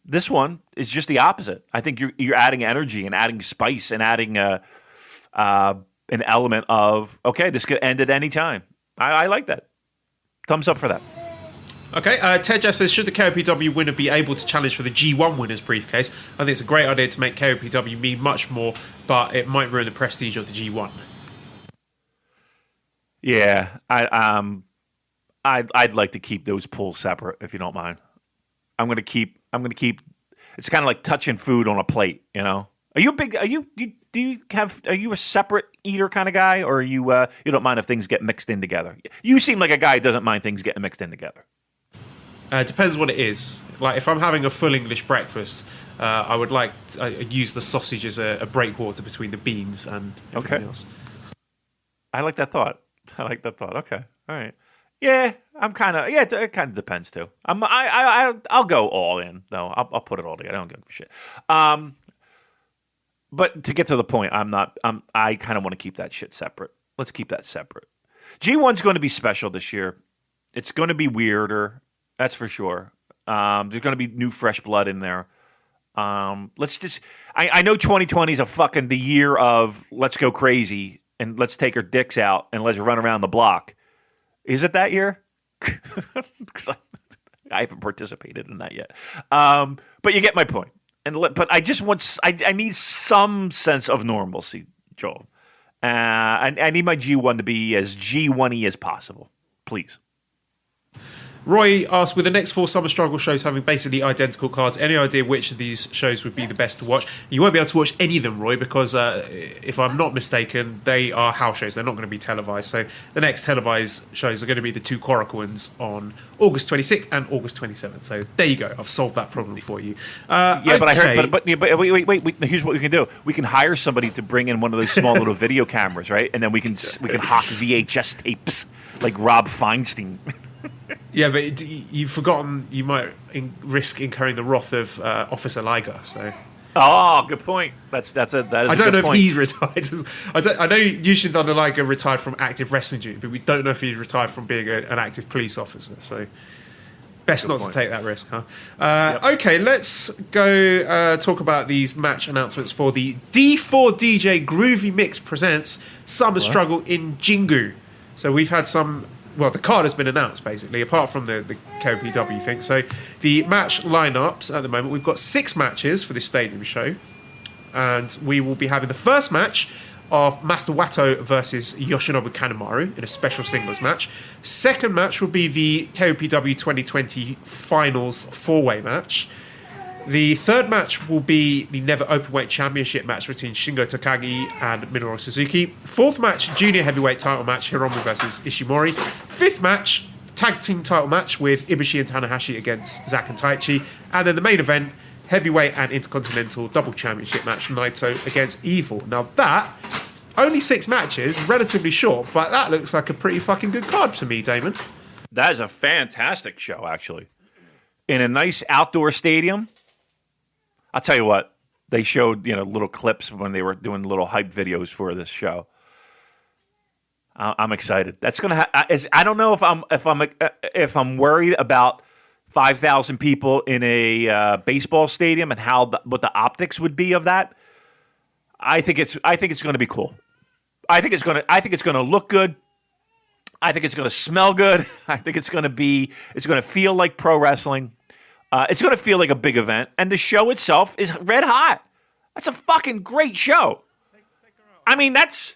This one is just the opposite. I think you're adding energy and adding spice and adding an element of, okay, this could end at any time. I like that. Thumbs up for that. Okay, Ted Jess says, should the KOPW winner be able to challenge for the G1 winner's briefcase? I think it's a great idea to make KOPW mean much more, but it might ruin the prestige of the G1. Yeah, I'd like to keep those pools separate, if you don't mind. I'm gonna keep. It's kind of like touching food on a plate. Are you a big? Are you a separate eater kind of guy, or you don't mind if things get mixed in together? You seem like a guy who doesn't mind things getting mixed in together. Depends what it is. Like, if I'm having a full English breakfast, I would like to use the sausage as a breakwater between the beans and everything else. I like that thought. Okay, all right. Yeah, I'm kind of. Yeah, it kind of depends too. I'll go all in. No, I'll put it all together. I don't give a shit. But to get to the point, I kind of want to keep that shit separate. Let's keep that separate. G1's going to be special this year. It's going to be weirder. That's for sure. There's going to be new fresh blood in there. Let's just. I know 2020 is the year of let's go crazy and let's take our dicks out and let's run around the block. Is it that year? I haven't participated in that yet. But you get my point. But I just want. I need some sense of normalcy, Joel. I need my G1 to be as G1-y as possible, please. Roy asked, with the next 4 Summer Struggle shows having basically identical cards, any idea which of these shows would be the best to watch? You won't be able to watch any of them, Roy, because if I'm not mistaken, they are house shows. They're not going to be televised. So the next televised shows are going to be the 2 Korakuens on August 26th and August 27th. So there you go. I've solved that problem for you. But I heard. But wait. Here's what we can do. We can hire somebody to bring in one of those small little video cameras, right? And then we can hawk VHS tapes like Rob Feinstein. Yeah, but you've forgotten you might risk incurring the wrath of Officer Liger. So. Oh, good point. That is. I don't know if he's retired. I know Yushin Thunder Liger retired from active wrestling duty, but we don't know if he's retired from being an active police officer. So, best not to take that risk, huh? Yep. Okay, let's go talk about these match announcements for the D4DJ Groovy Mix presents Summer Struggle in Jingu. So we've had some. Well, the card has been announced, basically, apart from the KOPW thing. So the match lineups at the moment, we've got 6 matches for this stadium show. And we will be having the first match of Master Wato versus Yoshinobu Kanemaru in a special singles match. Second match will be the KOPW 2020 Finals 4-way match. The third match will be the Never Openweight Championship match between Shingo Takagi and Minoru Suzuki. Fourth match, Junior Heavyweight title match, Hiromu versus Ishimori. Fifth match, Tag Team title match with Ibushi and Tanahashi against Zack and Taichi. And then the main event, Heavyweight and Intercontinental Double Championship match, Naito against Evil. Now that, only 6 matches, relatively short, but that looks like a pretty fucking good card for me, Damon. That is a fantastic show, actually. In a nice outdoor stadium. I'll tell you what, they showed little clips when they were doing little hype videos for this show. I'm excited. That's gonna. I don't know if I'm worried about 5,000 people in a baseball stadium and what the optics would be of that. I think it's going to be cool. I think it's going to look good. I think it's going to smell good. I think it's going to feel like pro wrestling. It's going to feel like a big event, and the show itself is red hot. That's a fucking great show. I mean, that's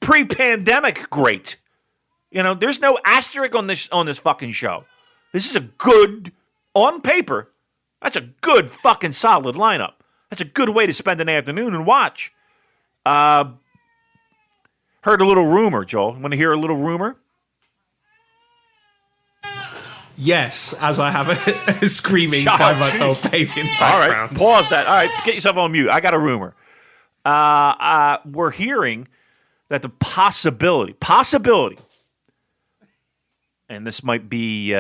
pre-pandemic great. There's no asterisk on this fucking show. This is a good, on paper, that's a good fucking solid lineup. That's a good way to spend an afternoon and watch. Heard a little rumor, Joel. Want to hear a little rumor? Yes, as I have a screaming Shut up, 5-month-old baby in the All background. right, pause that. All right, get yourself on mute. I got a rumor. We're hearing that the possibility, and this might be,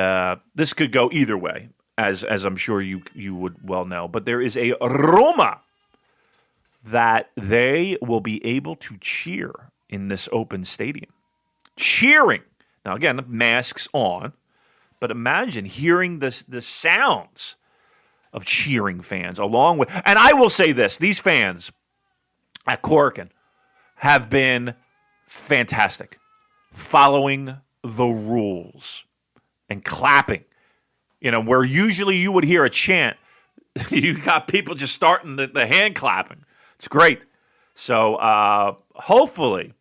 this could go either way, as I'm sure you would well know, but there is a rumor that they will be able to cheer in this open stadium. Cheering. Now, again, masks on. But imagine hearing the sounds of cheering fans along with... And I will say this. These fans at Corkin have been fantastic. Following the rules and clapping. You know, where usually you would hear a chant, you got people just starting the hand clapping. It's great. So hopefully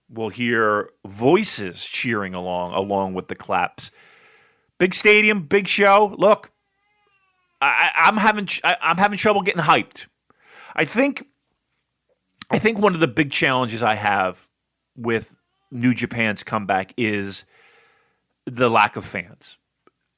we'll hear voices cheering along with the claps. Big stadium, big show. Look, I'm having trouble getting hyped. I think one of the big challenges I have with New Japan's comeback is the lack of fans,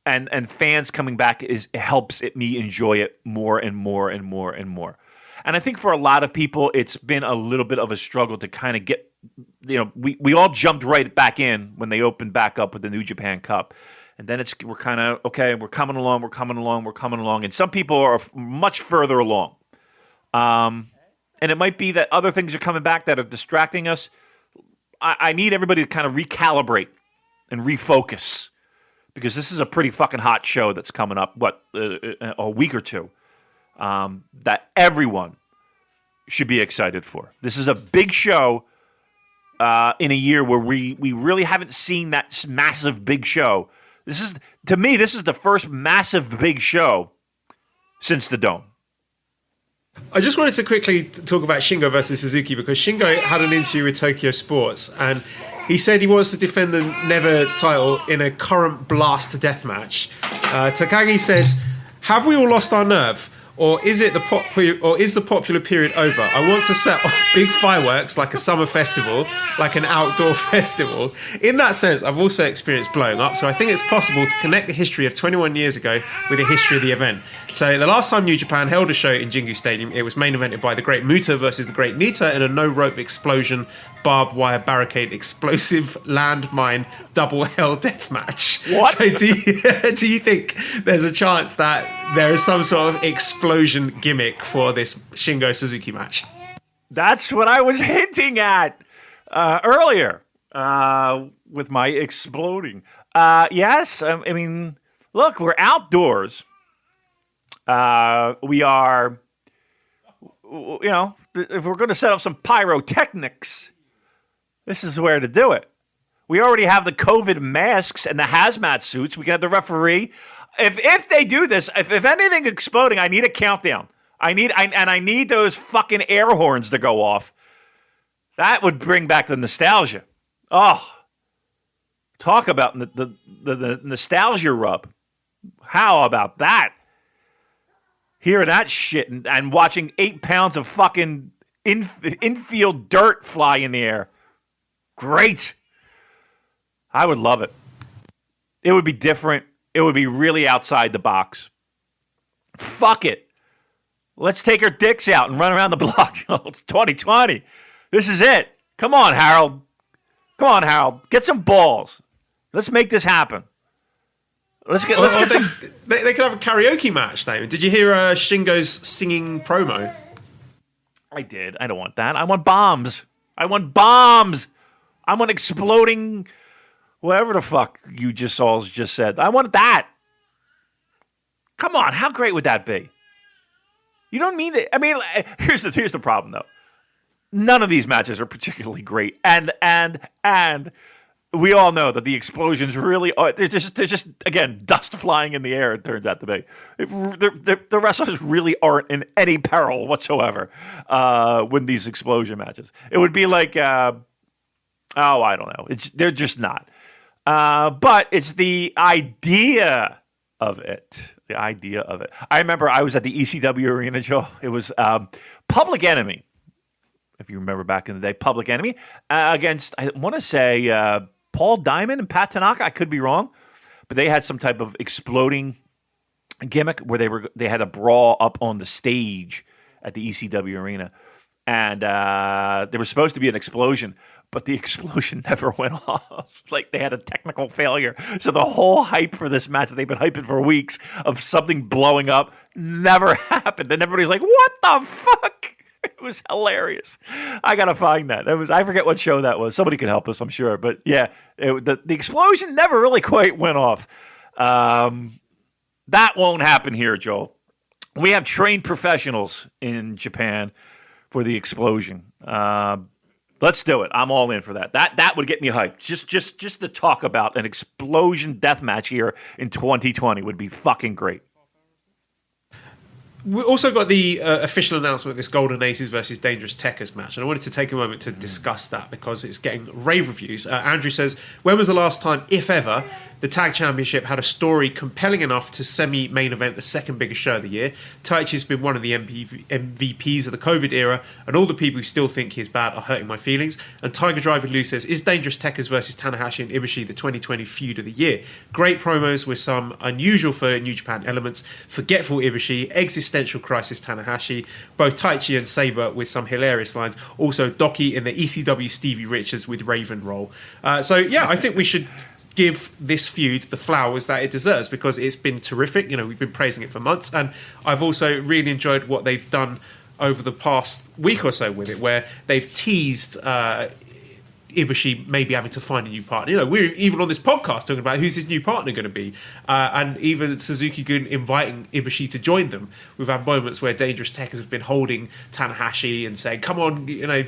and fans coming back helps me enjoy it more and more and more and more. And I think for a lot of people, it's been a little bit of a struggle to kind of get. You know, we all jumped right back in when they opened back up with the New Japan Cup. And then we're kind of, okay, we're coming along. And some people are much further along. And it might be that other things are coming back that are distracting us. I need everybody to kind of recalibrate and refocus. Because this is a pretty fucking hot show that's coming up, a week or two, that everyone should be excited for. This is a big show in a year where we really haven't seen that massive big show. To me, this is the first massive big show since the Dome. I just wanted to quickly talk about Shingo versus Suzuki because Shingo had an interview with Tokyo Sports and he said he wants to defend the Never title in a current blast death match. Takagi said, "Have we all lost our nerve? Or is the popular period over? I want to set off big fireworks like a summer festival, like an outdoor festival. In that sense, I've also experienced blowing up, so I think it's possible to connect the history of 21 years ago with the history of the event. So the last time New Japan held a show in Jingu Stadium, it was main evented by the Great Muta versus the Great Nita in a no-rope explosion, barbed wire barricade, explosive landmine, double hell death match." What? So do you think there's a chance that there is some sort of explosion gimmick for this Shingo Suzuki match? That's what I was hinting at earlier with my exploding. Yes, I mean, look, we're outdoors. We are, you know, if we're going to set up some pyrotechnics, this is where to do it. We already have the COVID masks and the hazmat suits. We can have the referee. If they do this, if anything exploding, I need a countdown. I need those fucking air horns to go off. That would bring back the nostalgia. Oh, talk about the nostalgia rub. How about that? Hearing that shit and watching 8 pounds of fucking infield dirt fly in the air. Great. I would love it. It would be different. It would be really outside the box. Fuck it. Let's take our dicks out and run around the block. It's 2020. This is it. Come on, Harold. Get some balls. Let's make this happen. Let's get some. They could have a karaoke match, Damon. Did you hear Shingo's singing promo? I did. I don't want that. I want bombs. I want exploding. Whatever the fuck you just said. I want that. Come on, how great would that be? You don't mean that. I mean, here's the problem though. None of these matches are particularly great, and we all know that the explosions really are. They're just again dust flying in the air. It turns out to be. The wrestlers really aren't in any peril whatsoever when these explosion matches. It would be like, I don't know. They're just not. But it's the idea of it. The idea of it. I remember I was at the ECW arena, Joe. It was Public Enemy. if you remember back in the day, Public Enemy, against, I want to say, Paul Diamond and Pat Tanaka. I could be wrong, but they had some type of exploding gimmick where they had a brawl up on the stage at the ECW arena, and there was supposed to be an explosion, but the explosion never went off. Like, they had a technical failure. So the whole hype for this match that they've been hyping for weeks of something blowing up never happened. And everybody's like, what the fuck? It was hilarious. I got to find that. I forget what show that was. Somebody can help us, I'm sure. But yeah, the explosion never really quite went off. That won't happen here, Joel. We have trained professionals in Japan for the explosion. Let's do it. I'm all in for that. That would get me hyped. Just to talk about an explosion death match here in 2020 would be fucking great. We also got the official announcement of this Golden Aces versus Dangerous Tekkers match, and I wanted to take a moment to discuss that because it's getting rave reviews. Andrew says, when was the last time, if ever, the Tag Championship had a story compelling enough to semi-main event the second biggest show of the year? Taichi's been one of the MVPs of the COVID era, and all the people who still think he's bad are hurting my feelings. And Tiger Driver Lou says, is Dangerous Tekkers versus Tanahashi and Ibushi the 2020 feud of the year? Great promos with some unusual for New Japan elements. Forgetful Ibushi, existential crisis Tanahashi, both Taichi and Sabre with some hilarious lines. Also Doki in the ECW Stevie Richards with Raven Roll. So yeah, I think we should give this feud the flowers that it deserves because it's been terrific. You know, we've been praising it for months, and I've also really enjoyed what they've done over the past week or so with it, where they've teased Ibushi maybe having to find a new partner. You know, we're even on this podcast talking about who's his new partner going to be, and even Suzuki-gun inviting Ibushi to join them. We've had moments where Dangerous Tekkers have been holding Tanahashi and saying, come on, you know,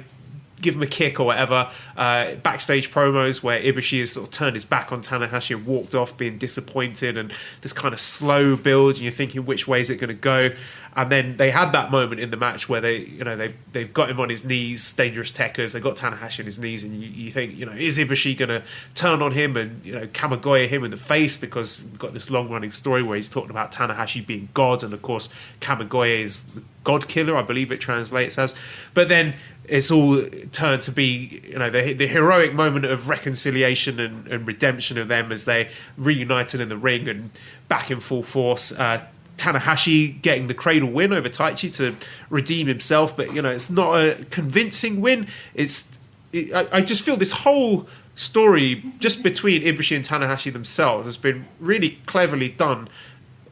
give him a kick or whatever. Backstage promos where Ibushi has sort of turned his back on Tanahashi and walked off being disappointed, and this kind of slow build, and you're thinking, which way is it going to go? And then they had that moment in the match where they've got him on his knees, Dangerous Tekkers, they've got Tanahashi on his knees, and you think, you know, is Ibushi going to turn on him and, you know, Kamigoye him in the face? Because we've got this long-running story where he's talking about Tanahashi being God, and of course Kamigoye is the God Killer, I believe it translates as. But then it's all turned to be, you know, the heroic moment of reconciliation and redemption of them as they reunited in the ring and back in full force. Tanahashi getting the cradle win over Taichi to redeem himself, but, you know, it's not a convincing win. I just feel this whole story just between Ibushi and Tanahashi themselves has been really cleverly done,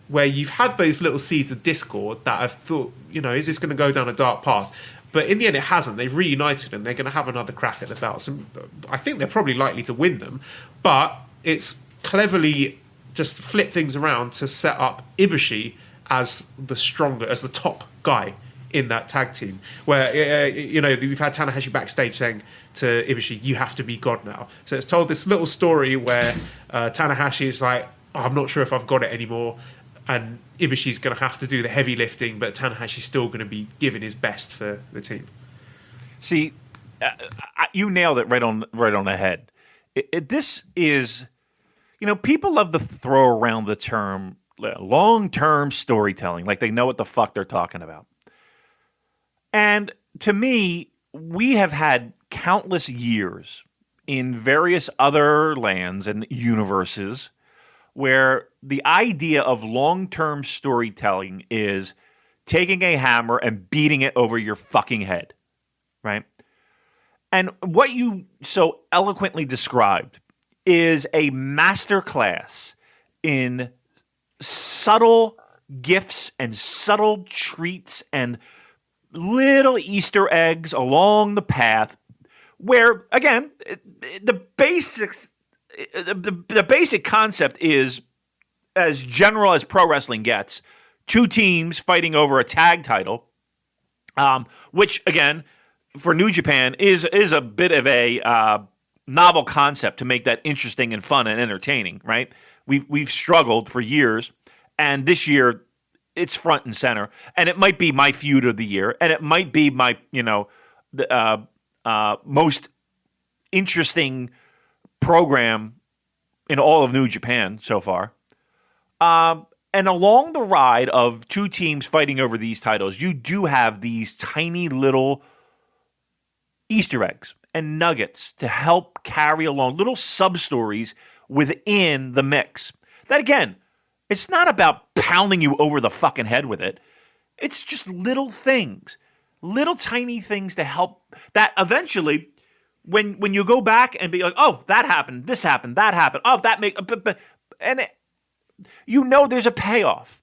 where you've had those little seeds of discord that I've thought, you know, is this going to go down a dark path? But in the end, it hasn't. They've reunited and they're going to have another crack at the belts. And I think they're probably likely to win them. But it's cleverly just flip things around to set up Ibushi as the top guy in that tag team. Where, you know, we've had Tanahashi backstage saying to Ibushi, you have to be God now. So it's told this little story where Tanahashi is like, oh, I'm not sure if I've got it anymore. And Ibushi's going to have to do the heavy lifting, but Tanahashi's still going to be giving his best for the team. See, you nailed it right on the head. This is, you know, people love to throw around the term long-term storytelling, like they know what the fuck they're talking about. And to me, we have had countless years in various other lands and universes where the idea of long-term storytelling is taking a hammer and beating it over your fucking head, right? And what you so eloquently described is a masterclass in subtle gifts and subtle treats and little Easter eggs along the path where, again, the basic concept is as general as pro wrestling gets. Two teams fighting over a tag title, which, again, for New Japan is a bit of a novel concept to make that interesting and fun and entertaining, right? We've struggled for years, and this year it's front and center. And it might be my feud of the year, and it might be my, you know, most interesting program in all of New Japan so far. And along the ride of two teams fighting over these titles, you do have these tiny little Easter eggs and nuggets to help carry along little sub-stories within the mix. That, again, it's not about pounding you over the fucking head with it. It's just little things, little tiny things to help that eventually, when you go back and be like, oh, that happened, this happened, that happened, oh, that make, and it, there's a payoff.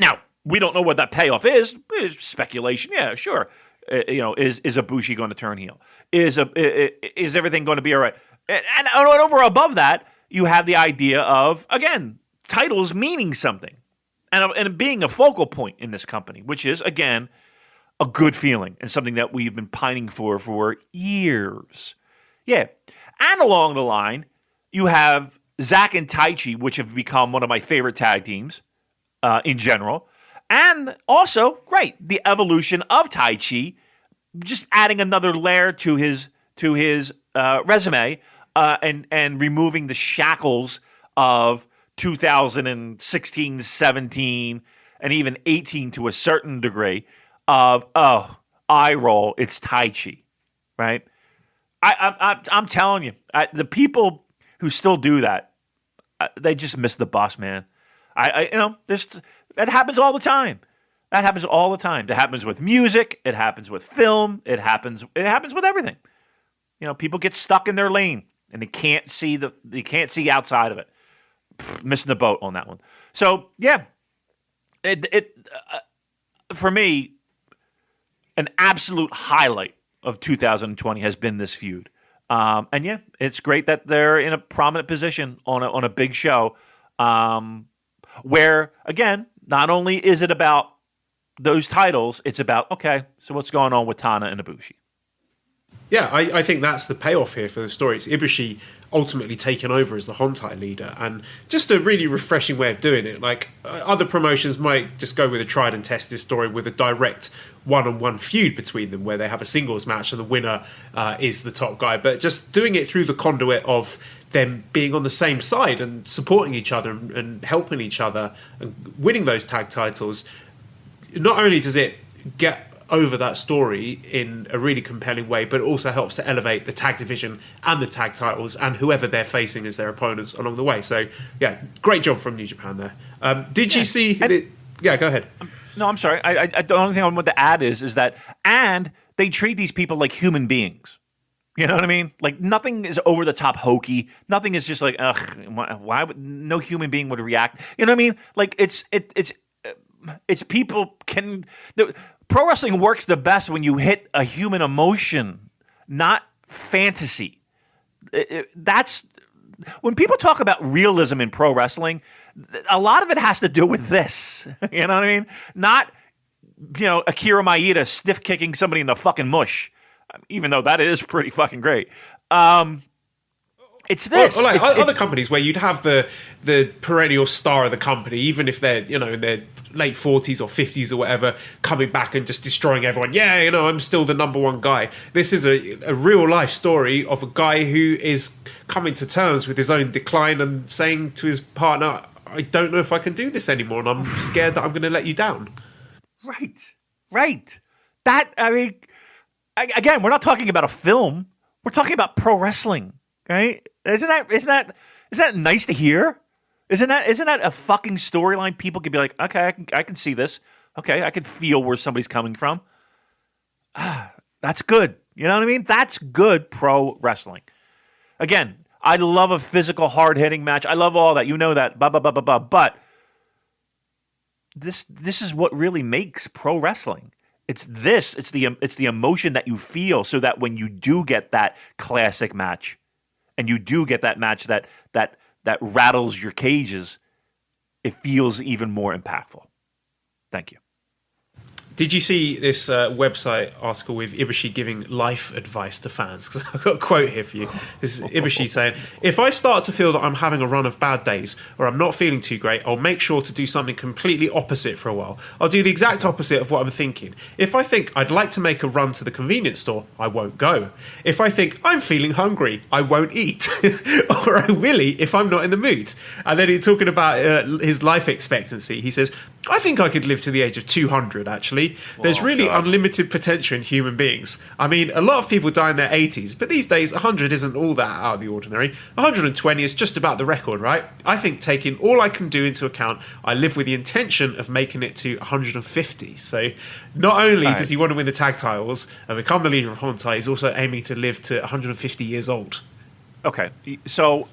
Now, we don't know what that payoff is. It's speculation. Yeah, sure. Is Ibushi going to turn heel? Is everything going to be all right? And over above that, you have the idea of, again, titles meaning something and being a focal point in this company, which is, again, a good feeling and something that we've been pining for years. Yeah. And along the line, you have Zack and Taichi, which have become one of my favorite tag teams in general. And also, right, the evolution of Taichi, just adding another layer to his resume and removing the shackles of 2016, 17, and even 18 to a certain degree of, eye roll, it's Taichi, right? I'm telling you, the people who still do that, they just miss the boss, man. That happens all the time. That happens all the time. It happens with music. It happens with film. It happens with everything. People get stuck in their lane and they can't see outside of it. Missing the boat on that one. So yeah, for me, an absolute highlight of 2020 has been this feud. And yeah, it's great that they're in a prominent position on a big show. Where, again, not only is it about those titles, it's about, okay, so what's going on with Tana and Ibushi? Yeah, I think that's the payoff here for the story. It's Ibushi ultimately taken over as the Hontai leader, and just a really refreshing way of doing it. Like, other promotions might just go with a tried and tested story with a direct one-on-one feud between them where they have a singles match and the winner is the top guy, but just doing it through the conduit of them being on the same side and supporting each other and helping each other and winning those tag titles. Not only does it get over that story in a really compelling way, but it also helps to elevate the tag division and the tag titles and whoever they're facing as their opponents along the way. So, yeah, great job from New Japan there. Did you see... Yeah, go ahead. No, I'm sorry. The only thing I want to add is that... And they treat these people like human beings. You know what I mean? Like, nothing is over the top hokey. Nothing is just like, ugh, why would no human being would react? You know what I mean? Like, it's people can. Pro wrestling works the best when you hit a human emotion, not fantasy. That's when people talk about realism in pro wrestling. A lot of it has to do with this. You know what I mean? Not Akira Maeda stiff kicking somebody in the fucking mush. Even though that is pretty fucking great. It's this. Or like other companies where you'd have the perennial star of the company, even if they're in their late 40s or 50s or whatever, coming back and just destroying everyone. Yeah, I'm still the number one guy. This is a real life story of a guy who is coming to terms with his own decline and saying to his partner, I don't know if I can do this anymore and I'm scared that I'm going to let you down. Right. That, I mean... Again, we're not talking about a film. We're talking about pro wrestling, right? Isn't that nice to hear? Isn't that a fucking storyline people could be like, okay, I can see this. Okay, I can feel where somebody's coming from. That's good. You know what I mean? That's good pro wrestling. Again, I love a physical, hard-hitting match. I love all that. You know that. But this is what really makes pro wrestling. It's the emotion that you feel, so that when you do get that classic match, and you do get that match that rattles your cages, it feels even more impactful. Thank you. Did you see this website article with Ibushi giving life advice to fans? Because I've got a quote here for you. This is Ibushi saying, if I start to feel that I'm having a run of bad days or I'm not feeling too great, I'll make sure to do something completely opposite for a while. I'll do the exact opposite of what I'm thinking. If I think I'd like to make a run to the convenience store, I won't go. If I think I'm feeling hungry, I won't eat. Or I will eat if I'm not in the mood. And then he's talking about his life expectancy. He says, I think I could live to the age of 200, actually. There's really unlimited potential in human beings. I mean, a lot of people die in their 80s, but these days 100 isn't all that out of the ordinary. 120 is just about the record, right? I think taking all I can do into account, I live with the intention of making it to 150. So not only does he want to win the tag titles and become the leader of Hontai, he's also aiming to live to 150 years old. Okay, so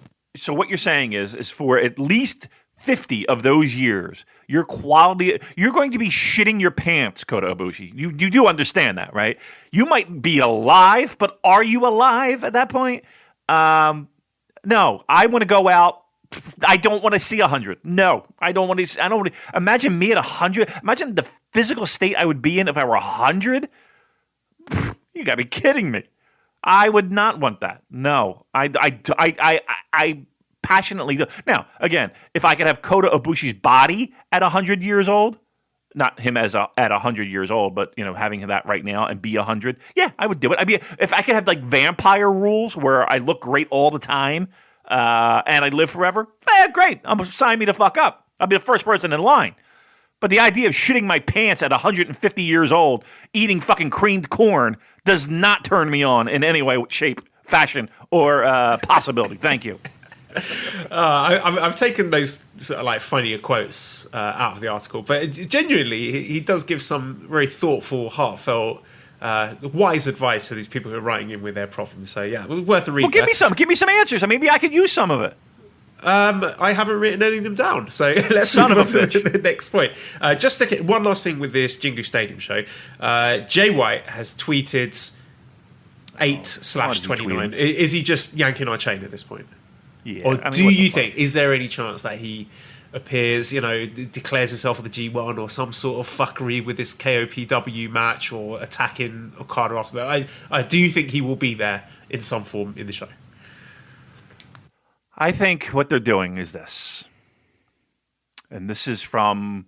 what you're saying is for at least 50 of those years, you're going to be shitting your pants, Kota Ibushi. You do understand that, right? You might be alive, but are you alive at that point? No, I want to go out. I don't want to see 100. No, I don't want to. Imagine me at 100. Imagine the physical state I would be in if I were 100. You got to be kidding me. I would not want that. No, I passionately do. Now, again, if I could have Kota Ibushi's body at 100 years old, not him at 100 years old, but having that right now and be 100, yeah, I would do it. If I could have like vampire rules where I look great all the time and I live forever, great. Sign me the fuck up. I'll be the first person in line. But the idea of shitting my pants at 150 years old, eating fucking creamed corn, does not turn me on in any way, shape, fashion, or possibility. Thank you. I've taken those sort of like funnier quotes out of the article, but genuinely, he does give some very thoughtful, heartfelt, wise advice to these people who are writing in with their problems. So yeah, worth a read. Well, give me some answers, and maybe I could use some of it. I haven't written any of them down, so let's move on to the next point. Just one last thing with this Jingu Stadium show. Jay White has tweeted 8/29. Is he just yanking our chain at this point? Yeah. Or do you think, is there any chance that he appears, declares himself for the G1 or some sort of fuckery with this KOPW match or attacking Okada after that? I do think he will be there in some form in the show. I think what they're doing is this. And this is from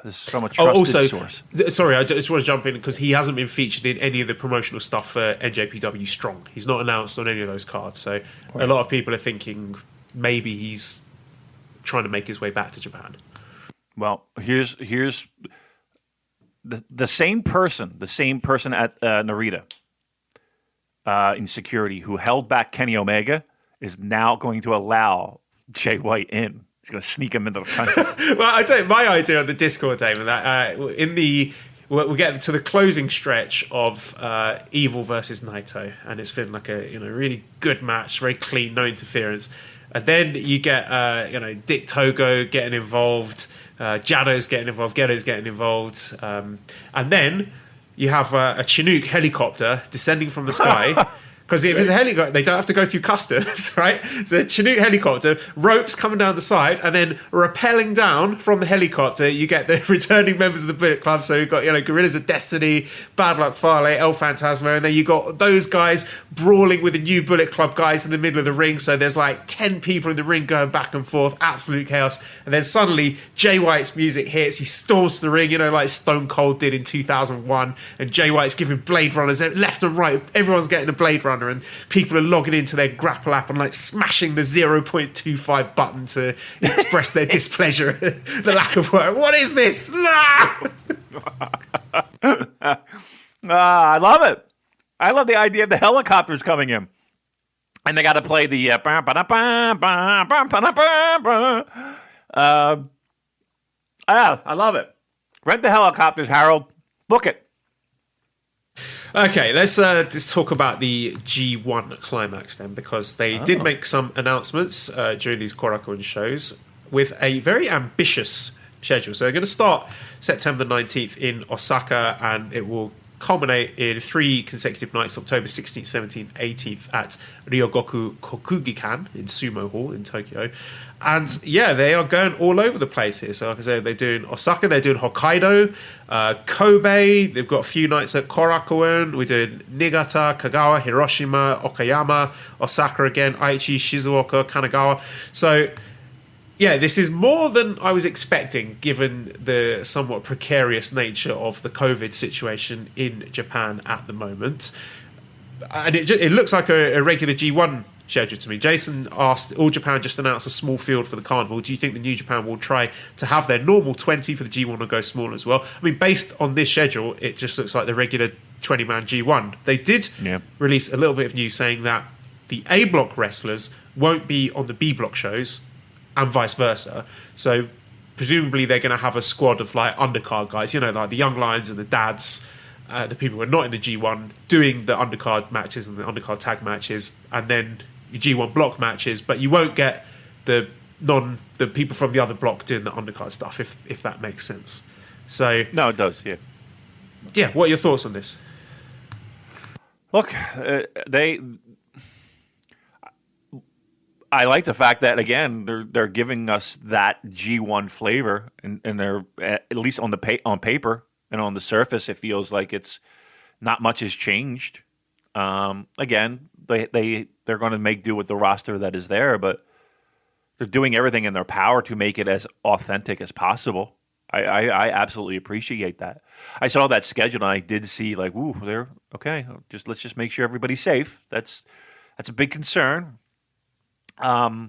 a trusted source. Sorry, I just want to jump in because he hasn't been featured in any of the promotional stuff for NJPW Strong. He's not announced on any of those cards. So a lot of people are thinking maybe he's trying to make his way back to Japan. Well, here's the same person at Narita in security who held back Kenny Omega is now going to allow Jay White in. He's going to sneak him into the country. Well, I tell you, my idea on the Discord, Damon, that we'll get to the closing stretch of Evil versus Naito, and it's been like a really good match, very clean, no interference. And then you get Dick Togo getting involved, Jado's getting involved, Ghetto's getting involved, and then you have a Chinook helicopter descending from the sky. Because if it's a helicopter, they don't have to go through customs, right? So a Chinook helicopter, ropes coming down the side, and then rappelling down from the helicopter, you get the returning members of the Bullet Club. So you've got, Gorillas of Destiny, Bad Luck Fale, El Phantasmo, and then you got those guys brawling with the new Bullet Club guys in the middle of the ring. So there's like 10 people in the ring going back and forth, absolute chaos. And then suddenly Jay White's music hits, he storms to the ring, like Stone Cold did in 2001. And Jay White's giving Blade Runners left and right. Everyone's getting a Blade Runner. And people are logging into their Grapple app and like smashing the 0.25 button to express their displeasure at the lack of work. What is this? I love it. I love the idea of the helicopters coming in. And they got to play the... yeah, I love it. Rent the helicopters, Harold. Book it. Okay, let's just talk about the G1 climax then, because they did make some announcements during these Korakuen shows with a very ambitious schedule. So they're going to start September 19th in Osaka, and it will culminate in 3 consecutive nights, October 16th, 17th, 18th at Ryogoku Kokugikan in Sumo Hall in Tokyo. And yeah, they are going all over the place here. So like I said, they're doing Osaka, they're doing Hokkaido, Kobe, they've got a few nights at Korakuen, we're doing Niigata, Kagawa, Hiroshima, Okayama, Osaka again, Aichi, Shizuoka, Kanagawa. So yeah, this is more than I was expecting, given the somewhat precarious nature of the COVID situation in Japan at the moment. And it looks like a regular G1 schedule to me. Jason asked, All Japan just announced a small field for the carnival. Do you think the New Japan will try to have their normal 20 for the G1 or go smaller as well? I mean, based on this schedule, it just looks like the regular 20-man G1. They did release a little bit of news saying that the A block wrestlers won't be on the B block shows and vice versa. So presumably they're going to have a squad of like undercard guys, like the Young Lions and the Dads, the people who are not in the G1 doing the undercard matches and the undercard tag matches, and then your G1 block matches, but you won't get the people from the other block doing the undercard stuff, if that makes sense. So no, it does. Yeah. What are your thoughts on this? Look, I like the fact that again they're giving us that G1 flavor, and they're at least on paper and on the surface, it feels like it's not much has changed. Again, they're going to make do with the roster that is there, but they're doing everything in their power to make it as authentic as possible. I absolutely appreciate that. I saw that schedule and I did see like, ooh, they're okay. Let's just make sure everybody's safe. That's a big concern. I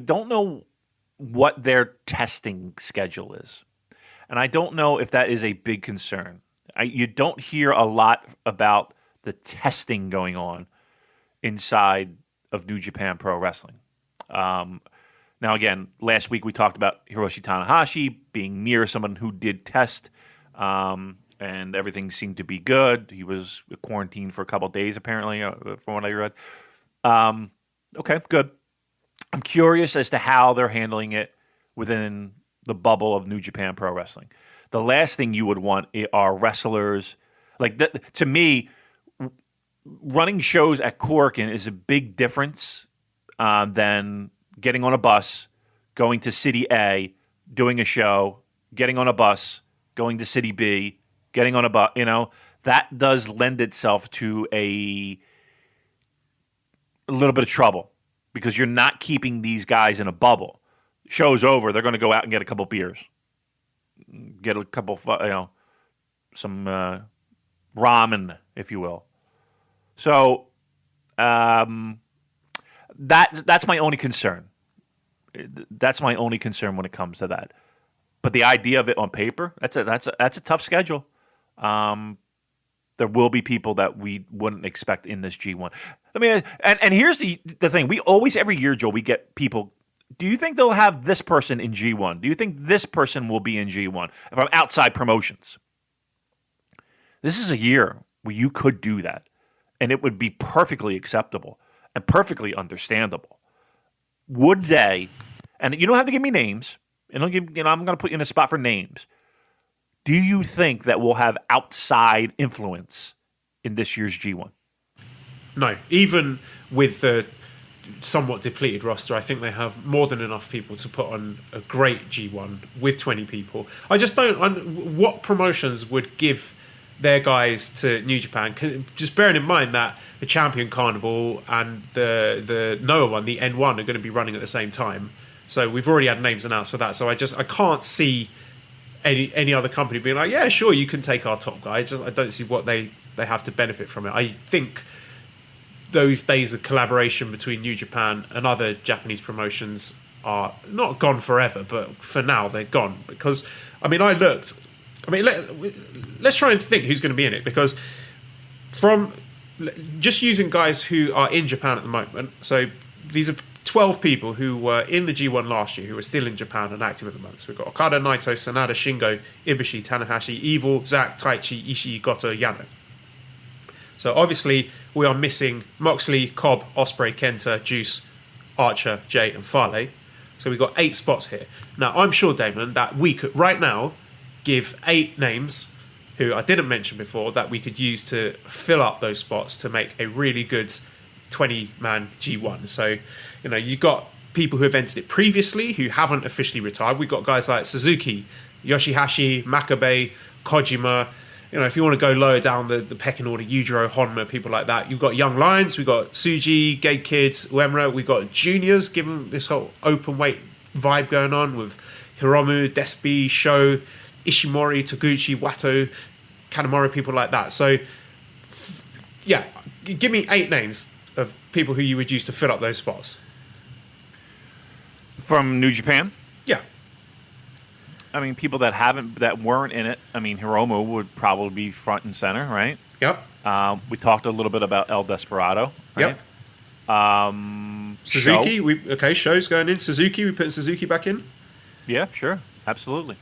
don't know what their testing schedule is, and I don't know if that is a big concern. You don't hear a lot about the testing going on inside of New Japan Pro Wrestling. Now, again, last week we talked about Hiroshi Tanahashi being near someone who did test, and everything seemed to be good. He was quarantined for a couple of days, apparently, from what I read. Okay, good. I'm curious as to how they're handling it within the bubble of New Japan Pro Wrestling. The last thing you would want are wrestlers like that. To me, running shows at Korakuen is a big difference than getting on a bus, going to City A, doing a show, getting on a bus, going to City B, getting on a bus. That does lend itself to a little bit of trouble because you're not keeping these guys in a bubble. Show's over, they're going to go out and get a couple beers, get a couple, some ramen, if you will. So that's my only concern. That's my only concern when it comes to that. But the idea of it on paper, that's a tough schedule. There will be people that we wouldn't expect in this G1. I mean, and here's the thing. We always, every year, Joe, we get people, do you think they'll have this person in G1? Do you think this person will be in G1 from outside promotions? This is a year where you could do that, and it would be perfectly acceptable and perfectly understandable. Would they, and you don't have to give me names, and I'm going to put you in a spot for names. Do you think that we'll have outside influence in this year's G1? No. Even with the somewhat depleted roster, I think they have more than enough people to put on a great G1 with 20 people. I just don't... What promotions would give their guys to New Japan? Just bearing in mind that the Champion Carnival and the Noah one, the N1, are going to be running at the same time. So we've already had names announced for that. So I can't see any other company being like, yeah, sure, you can take our top guy. I don't see what they have to benefit from it. I think those days of collaboration between New Japan and other Japanese promotions are not gone forever, but for now they're gone. Because, let's try and think who's going to be in it. Because from just using guys who are in Japan at the moment, so these are 12 people who were in the G1 last year who are still in Japan and active at the moment. So we've got Okada, Naito, Sanada, Shingo, Ibushi, Tanahashi, Evil, Zack, Taichi, Ishii, Goto, Yano. So obviously we are missing Moxley, Cobb, Ospreay, Kenta, Juice, Archer, Jay and Fale. So we've got 8 spots here. Now I'm sure, Damon, that we could right now give 8 names who I didn't mention before that we could use to fill up those spots to make a really good 20-man G1. So, you've got people who have entered it previously who haven't officially retired. We've got guys like Suzuki, Yoshi-Hashi, Makabe, Kojima. If you want to go lower down the pecking order, Yujiro, Honma, people like that. You've got Young Lions, we've got Tsuji, Gate Kid, Uemura. We've got juniors, given this whole open weight vibe going on with Hiromu, Despi, Sho, Ishimori, Toguchi, Wato, Kanemaru, people like that. So, yeah, give me 8 names of people who you would use to fill up those spots? From New Japan. Yeah. I mean, people that weren't in it. I mean, Hiromu would probably be front and center, right? Yep. We talked a little bit about El Desperado. Right? Yep. Suzuki. Show's going in. Suzuki. We putting Suzuki back in. Yeah, sure, absolutely.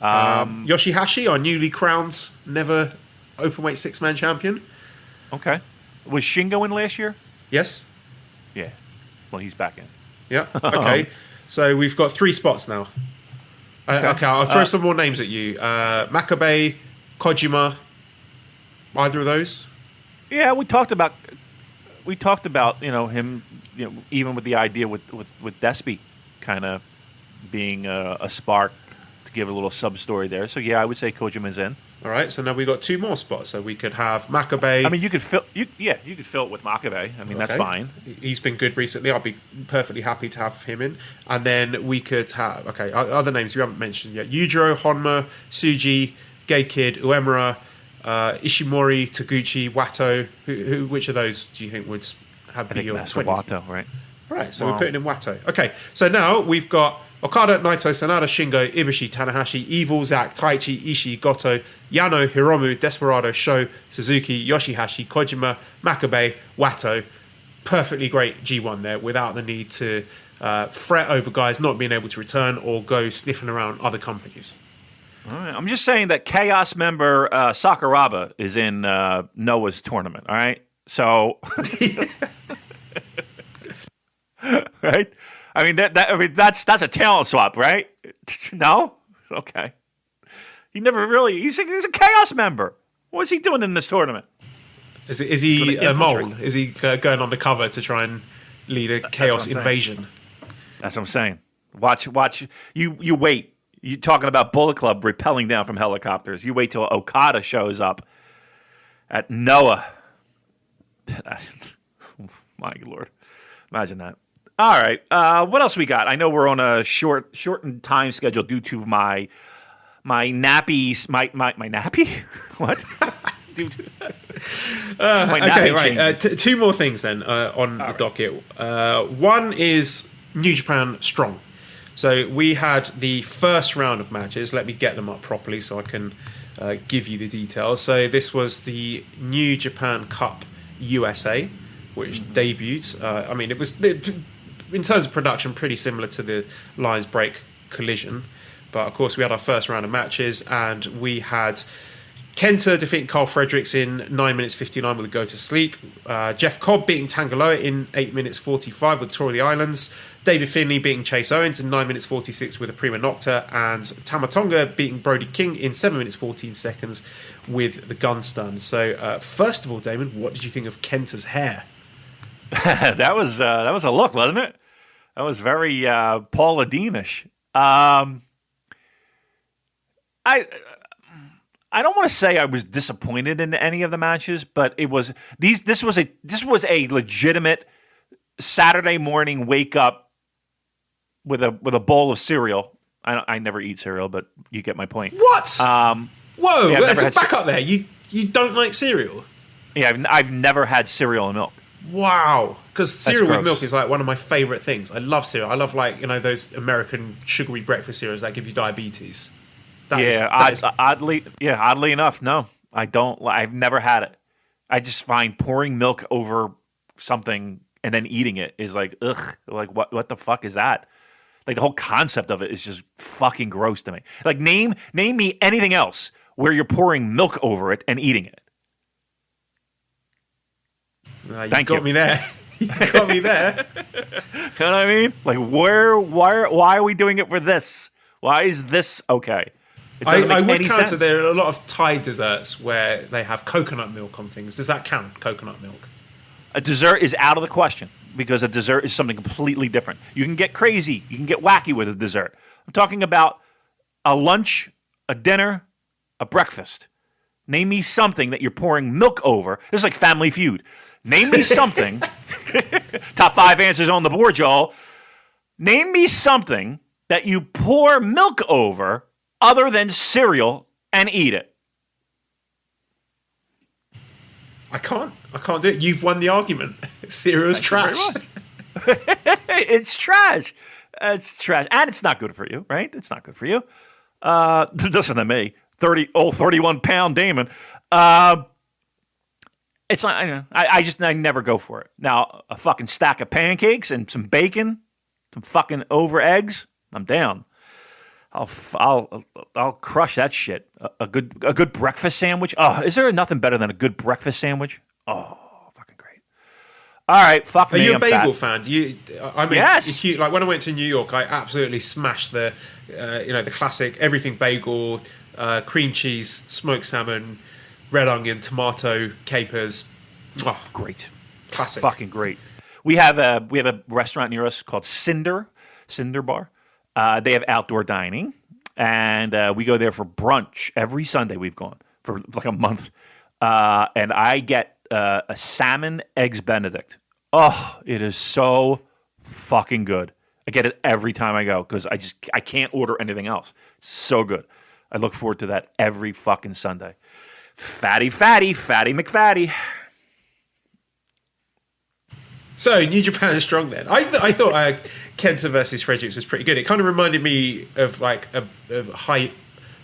Yoshi-Hashi, our newly crowned, never openweight 6-man champion. Okay. Was Shingo in last year? Yes. Yeah. Well, he's back in. Yeah. Okay. So we've got 3 spots now. Okay, I'll throw some more names at you. Makabe, Kojima. Either of those? Yeah, we talked about him, even with the idea with Despy kind of being a spark to give a little sub story there. So yeah, I would say Kojima's in. All right, so now we've got 2 more spots. So we could have Makabe. I mean, you could fill it with Makabe. I mean, that's fine. He's been good recently. I'll be perfectly happy to have him in. And then we could have other names we haven't mentioned yet: Yujiro, Honma, Suji, Gay Kid, Uemura, Ishimori, Taguchi, Wato. Which of those do you think would have be your 20? Wato, right? Right, so we're putting in Wato. Okay, so now we've got Okada, Naito, Sanada, Shingo, Ibushi, Tanahashi, Evil, Zack, Taichi, Ishii, Goto, Yano, Hiromu, Desperado, Sho, Suzuki, Yoshi-Hashi, Kojima, Makabe, Wato. Perfectly great G1 there without the need to fret over guys not being able to return or go sniffing around other companies. All right. I'm just saying that Chaos member Sakuraba is in Noah's tournament, all right? So... right? I mean that's a talent swap, right? No? Okay. He's a Chaos member. What's he doing in this tournament? Is he a mole? Is he going undercover to try and lead a Chaos invasion? That's what I'm saying. Watch. You wait. You're talking about Bullet Club rappelling down from helicopters. You wait till Okada shows up at Noah. My Lord. Imagine that. All right. What else we got? I know we're on a shortened time schedule due to my nappies. My nappy? What? My nappy right. 2 more things then on the docket. One is New Japan Strong. So we had the first round of matches. Let me get them up properly so I can give you the details. So this was the New Japan Cup USA, which debuted. I mean, it was... in terms of production, pretty similar to the Lions Break Collision. But, of course, we had our first round of matches, and we had Kenta defeating Carl Fredericks in 9 minutes 59 with a go to sleep. Jeff Cobb beating Tangaloa in 8 minutes 45 with Tour of the Islands. David Finlay beating Chase Owens in 9 minutes 46 with a Prima Nocta. And Tamatonga beating Brody King in 7 minutes 14 seconds with the gun stun. So, first of all, Damon, what did you think of Kenta's hair? that was a look, wasn't it? That was very Paula Dean-ish. I don't want to say I was disappointed in any of the matches, but this was a legitimate Saturday morning wake up with a bowl of cereal. I never eat cereal, but you get my point. What? Whoa! Yeah, let's back up there. You don't like cereal? Yeah, I've never had cereal and milk. Wow, because cereal with milk is like one of my favourite things. I love cereal. I love those American sugary breakfast cereals that give you diabetes. Oddly enough, no, I don't. I've never had it. I just find pouring milk over something and then eating it is like ugh. Like what the fuck is that? Like the whole concept of it is just fucking gross to me. Like name me anything else where you're pouring milk over it and eating it. You got me there. You got me there. You know what I mean? Like, why are we doing it for this? Why is this okay? It doesn't make any sense. There are a lot of Thai desserts where they have coconut milk on things. Does that count, coconut milk? A dessert is out of the question because a dessert is something completely different. You can get crazy. You can get wacky with a dessert. I'm talking about a lunch, a dinner, a breakfast. Name me something that you're pouring milk over. This is like Family Feud. Name me something. Top 5 answers on the board, y'all. Name me something that you pour milk over other than cereal and eat it. I can't do it. You've won the argument. Cereal's trash. It's trash. It's trash, and it's not good for you, right? It's not good for you. Listen to me, 31-pound Damon. It's not. I never go for it. Now, a fucking stack of pancakes and some bacon, some fucking over eggs. I'm down. I'll crush that shit. A good breakfast sandwich. Oh, is there nothing better than a good breakfast sandwich? Oh, fucking great. All right, fuck me. Are you a I'm bagel fat. fan? Yes. Like when I went to New York, I absolutely smashed the classic everything bagel, cream cheese, smoked salmon, red onion, tomato, capers. Oh, great, classic, fucking great. We have a restaurant near us called Cinder Bar. They have outdoor dining, and we go there for brunch every Sunday. We've gone for like a month, and I get a salmon eggs Benedict. Oh, it is so fucking good. I get it every time I go because I can't order anything else. It's so good. I look forward to that every fucking Sunday. Fatty McFatty. So New Japan is strong then. I thought Kenta versus Fredericks was pretty good. It kind of reminded me of like a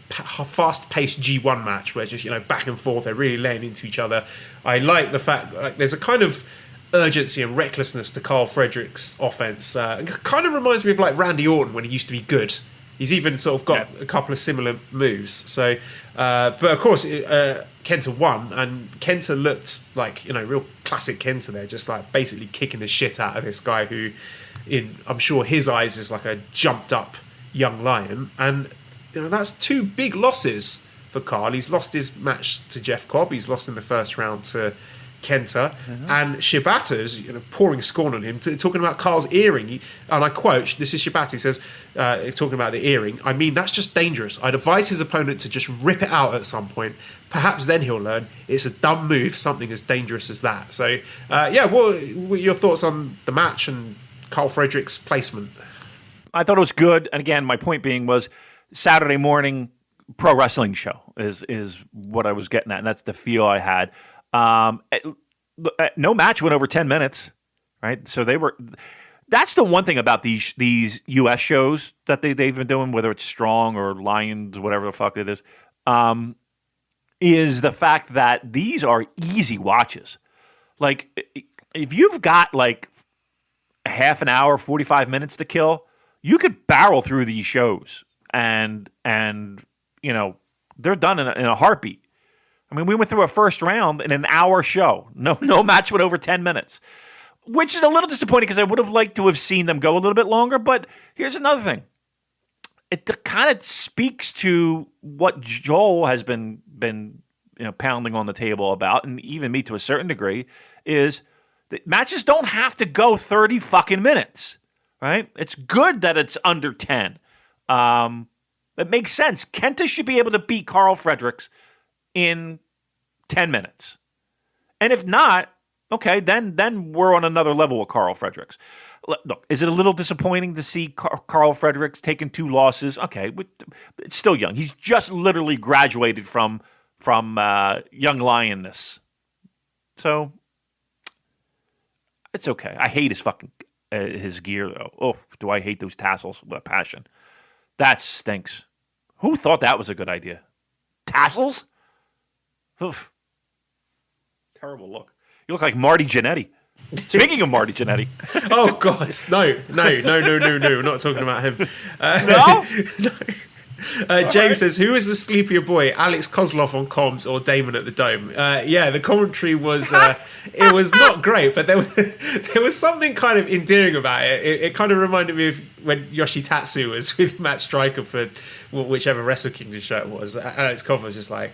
fast-paced G1 match where just back and forth, they're really laying into each other. I like the fact like there's a kind of urgency and recklessness to Carl Fredericks' offense. It kind of reminds me of like Randy Orton when he used to be good. He's even sort of got a couple of similar moves. So, but of course, Kenta won, and Kenta looked like real classic Kenta there, just like basically kicking the shit out of this guy who, I'm sure his eyes is like a jumped up young lion, and that's two big losses for Carl. He's lost his match to Jeff Cobb. He's lost in the first round to Kenta, and Shibata's pouring scorn on him, talking about Carl's earring. And I quote, this is Shibata, he says, talking about the earring, "I mean, that's just dangerous. I'd advise his opponent to just rip it out at some point. Perhaps then he'll learn it's a dumb move, something as dangerous as that." So, what were your thoughts on the match and Carl Fredericks' placement? I thought it was good. And again, my point being was Saturday morning pro wrestling show is what I was getting at. And that's the feel I had. No match went over 10 minutes, right? So that's the one thing about these US shows that they've been doing, whether it's Strong or Lions, whatever the fuck it is the fact that these are easy watches. Like, if you've got like a half an hour, 45 minutes to kill, you could barrel through these shows and they're done in a heartbeat. I mean, we went through a first round in an hour show. No match went over 10 minutes, which is a little disappointing because I would have liked to have seen them go a little bit longer. But here's another thing. It kind of speaks to what Joel has been pounding on the table about, and even me to a certain degree, is that matches don't have to go 30 fucking minutes, right? It's good that it's under 10. It makes sense. Kenta should be able to beat Carl Fredericks in 10 minutes. And if not, okay, then we're on another level with Carl Fredericks. Look, is it a little disappointing to see Carl Fredericks taking 2 losses? Okay, but it's still young. He's just literally graduated from young lionness. So it's okay. I hate his fucking his gear though. Oh, do I hate those tassels with a passion. That stinks. Who thought that was a good idea? Tassels? Oof. Terrible look. You look like Marty Jannetty. Speaking of Marty Jannetty. Oh, God. No. We're not talking about him. No? No. James says, who is the sleepier boy, Alex Kozlov on comms or Damon at the Dome? The commentary was it was not great, but there was something kind of endearing about it. It kind of reminded me of when Yoshi-Tatsu was with Matt Stryker for whichever Wrestle Kingdom show it was. Alex Kozlov was just like,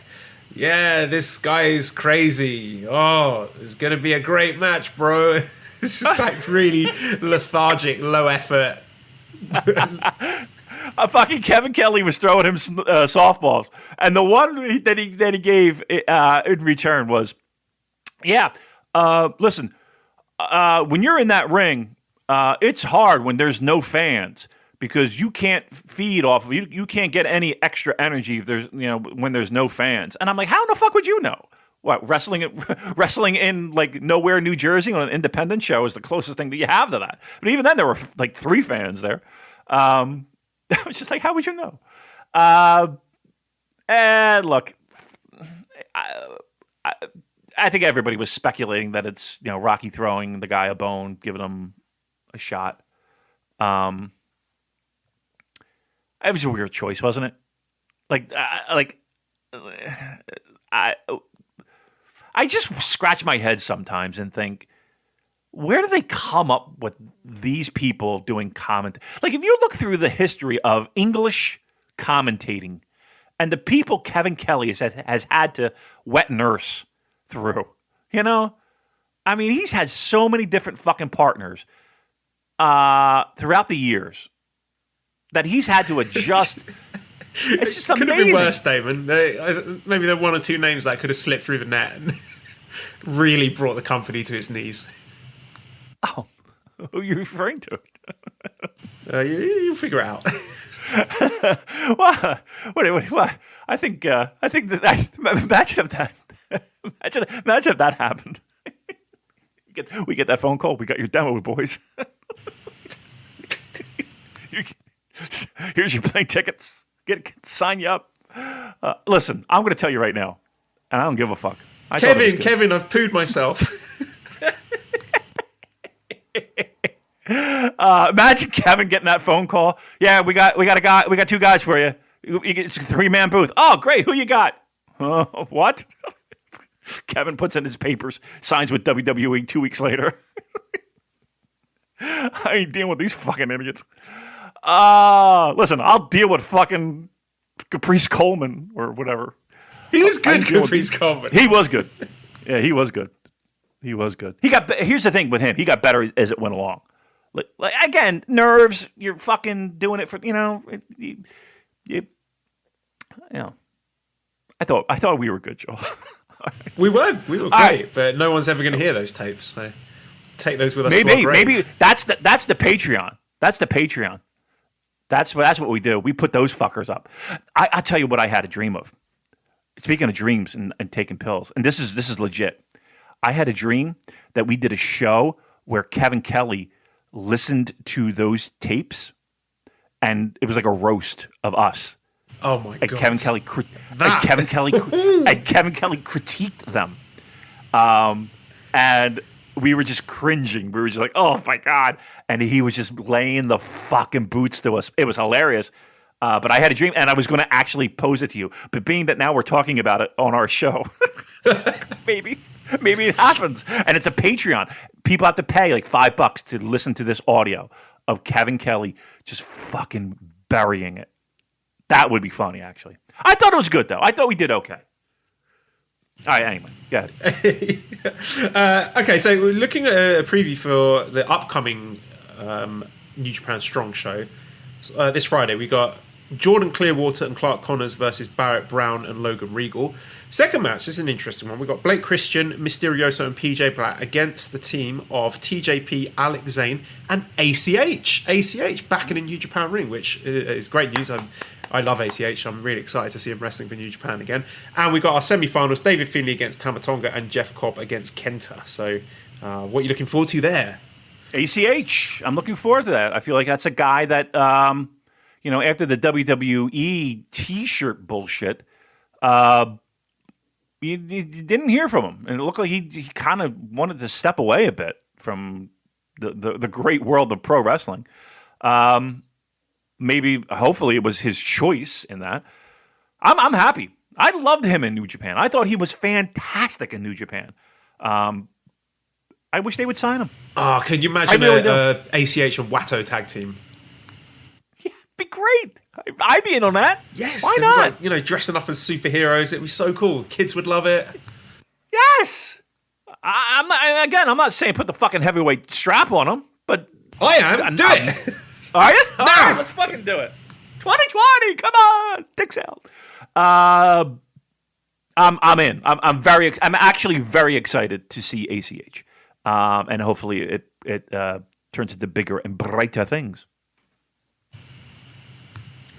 yeah, this guy is crazy. Oh, it's going to be a great match, bro. It's just like really lethargic, low effort. Fucking Kevin Kelly was throwing him softballs, and the one that he gave in return was, listen, when you're in that ring, it's hard when there's no fans because you can't feed off of you can't get any extra energy if there's when there's no fans. And I'm like, how in the fuck would you know? What, wrestling in like nowhere, New Jersey on an independent show is the closest thing that you have to that. But even then, there were like 3 fans there. I was just like, how would you know? And look, I think everybody was speculating that it's Rocky throwing the guy a bone, giving him a shot. It was a weird choice, wasn't it? I just scratch my head sometimes and think, where do they come up with these people doing comment? Like, if you look through the history of English commentating and the people Kevin Kelly has had to wet nurse through, I mean, he's had so many different fucking partners throughout the years that he's had to adjust. It's just amazing. Could have been worse, Damon. Maybe there were 1 or 2 names that could have slipped through the net and really brought the company to its knees. Oh, who are you referring to? You'll figure it out. What? I think imagine if that. Imagine if that happened. We get that phone call. We got your demo, boys. Here's your plane tickets. Sign you up. Listen, I'm going to tell you right now, and I don't give a fuck. Kevin, I've pooed myself. Imagine Kevin getting that phone call. Yeah, we got 2 guys for you. It's a 3-man booth. Oh, great. Who you got? What? Kevin puts in his papers, signs with WWE 2 weeks later. I ain't dealing with these fucking idiots. Listen, I'll deal with fucking Caprice Coleman or whatever. He was good, Caprice Coleman. He was good. Yeah, he was good. Here's the thing with him. He got better as it went along. Like again, nerves. You're fucking doing it for I thought we were good, Joel. We were great, right. But no one's ever going to hear those tapes. So take those with us. Maybe that's the Patreon. That's the Patreon. That's what we do. We put those fuckers up. I tell you what I had a dream of. Speaking of dreams and taking pills, and this is legit. I had a dream that we did a show where Kevin Kelly listened to those tapes, and it was like a roast of us. Oh my god! Kevin Kelly critiqued them, and we were just cringing. We were just like, "Oh my god!" And he was just laying the fucking boots to us. It was hilarious. But I had a dream, and I was going to actually pose it to you. But being that now we're talking about it on our show, maybe it happens. And it's a Patreon. People have to pay like $5 to listen to this audio of Kevin Kelly just fucking burying it. That would be funny, actually. I thought it was good, though. I thought we did okay. All right, anyway, go ahead. Okay, so we're looking at a preview for the upcoming New Japan Strong show. This Friday, we got Jordan Clearwater and Clark Connors versus Barrett Brown and Logan Regal. Second match, this is an interesting one. We got Blake Christian, Mysterioso, and PJ Black against the team of TJP, Alex Zane, and ACH. ACH back in the New Japan ring, which is great news. I love ACH. I'm really excited to see him wrestling for New Japan again. And we got our semi-finals: David Finlay against Tamatonga and Jeff Cobb against Kenta. So, what are you looking forward to there? ACH. I'm looking forward to that. I feel like that's a guy that, after the WWE T-shirt bullshit, you didn't hear from him, and it looked like he kind of wanted to step away a bit from the great world of pro wrestling. Hopefully, it was his choice in that. I'm happy. I loved him in New Japan. I thought he was fantastic in New Japan. I wish they would sign him. Oh, can you imagine a ACH and Watto tag team? Yeah, it'd be great. I'd be in on that. Yes. Why not? Like, dressing up as superheroes. It'd be so cool. Kids would love it. Yes. I'm not saying put the fucking heavyweight strap on him, but I am. Do it. Are you? All No. right, let's fucking do it. 2020. Come on, dicks out. I'm in. I'm actually very excited to see ACH. And hopefully it turns into bigger and brighter things.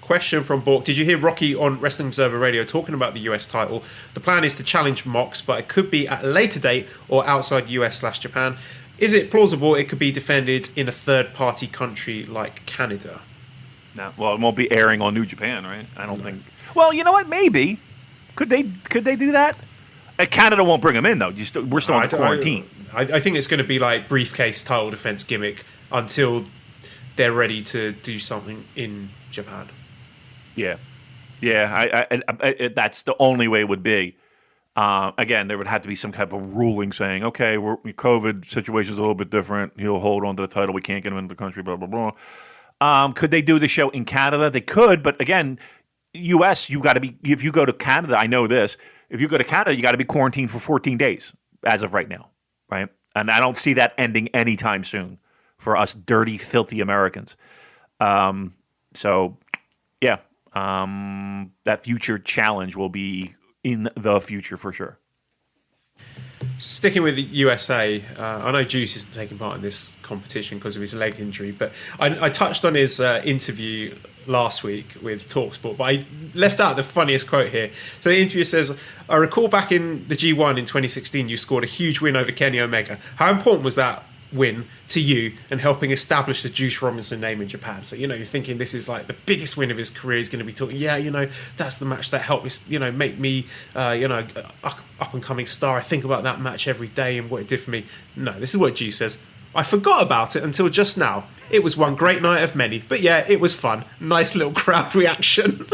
Question from Bork. Did you hear Rocky on Wrestling Observer Radio talking about the US title? The plan is to challenge Mox, but it could be at a later date or outside US/Japan. Is it plausible it could be defended in a third-party country like Canada? No. Well, it won't be airing on New Japan, right? I don't think. Well, you know what? Maybe. Could they do that? Canada won't bring them in, though. We're still on quarantine. I think it's going to be like briefcase title defense gimmick until they're ready to do something in Japan. Yeah. That's the only way it would be. Again, there would have to be some kind of a ruling saying, okay, COVID situation is a little bit different. He'll hold on to the title. We can't get him into the country, blah, blah, blah. Could they do the show in Canada? They could, but again, U.S., you got to be, if you go to Canada, I know this, if you go to Canada, you got to be quarantined for 14 days as of right now, right? And I don't see that ending anytime soon for us dirty, filthy Americans. So, yeah, that future challenge will be in the future for sure. Sticking with the USA, I know Juice isn't taking part in this competition because of his leg injury, but I touched on his interview last week with TalkSport, but I left out the funniest quote here. So the interview says, I recall back in the G1 in 2016, you scored a huge win over Kenny Omega. How important was that win to you and helping establish the Juice Robinson name in Japan? So, you're thinking this is like the biggest win of his career. He's going to be talking, that's the match that helped me, make me, up and coming star. I think about that match every day and what it did for me. No, this is what Juice says. I forgot about it until just now. It was one great night of many, but yeah, it was fun. Nice little crowd reaction.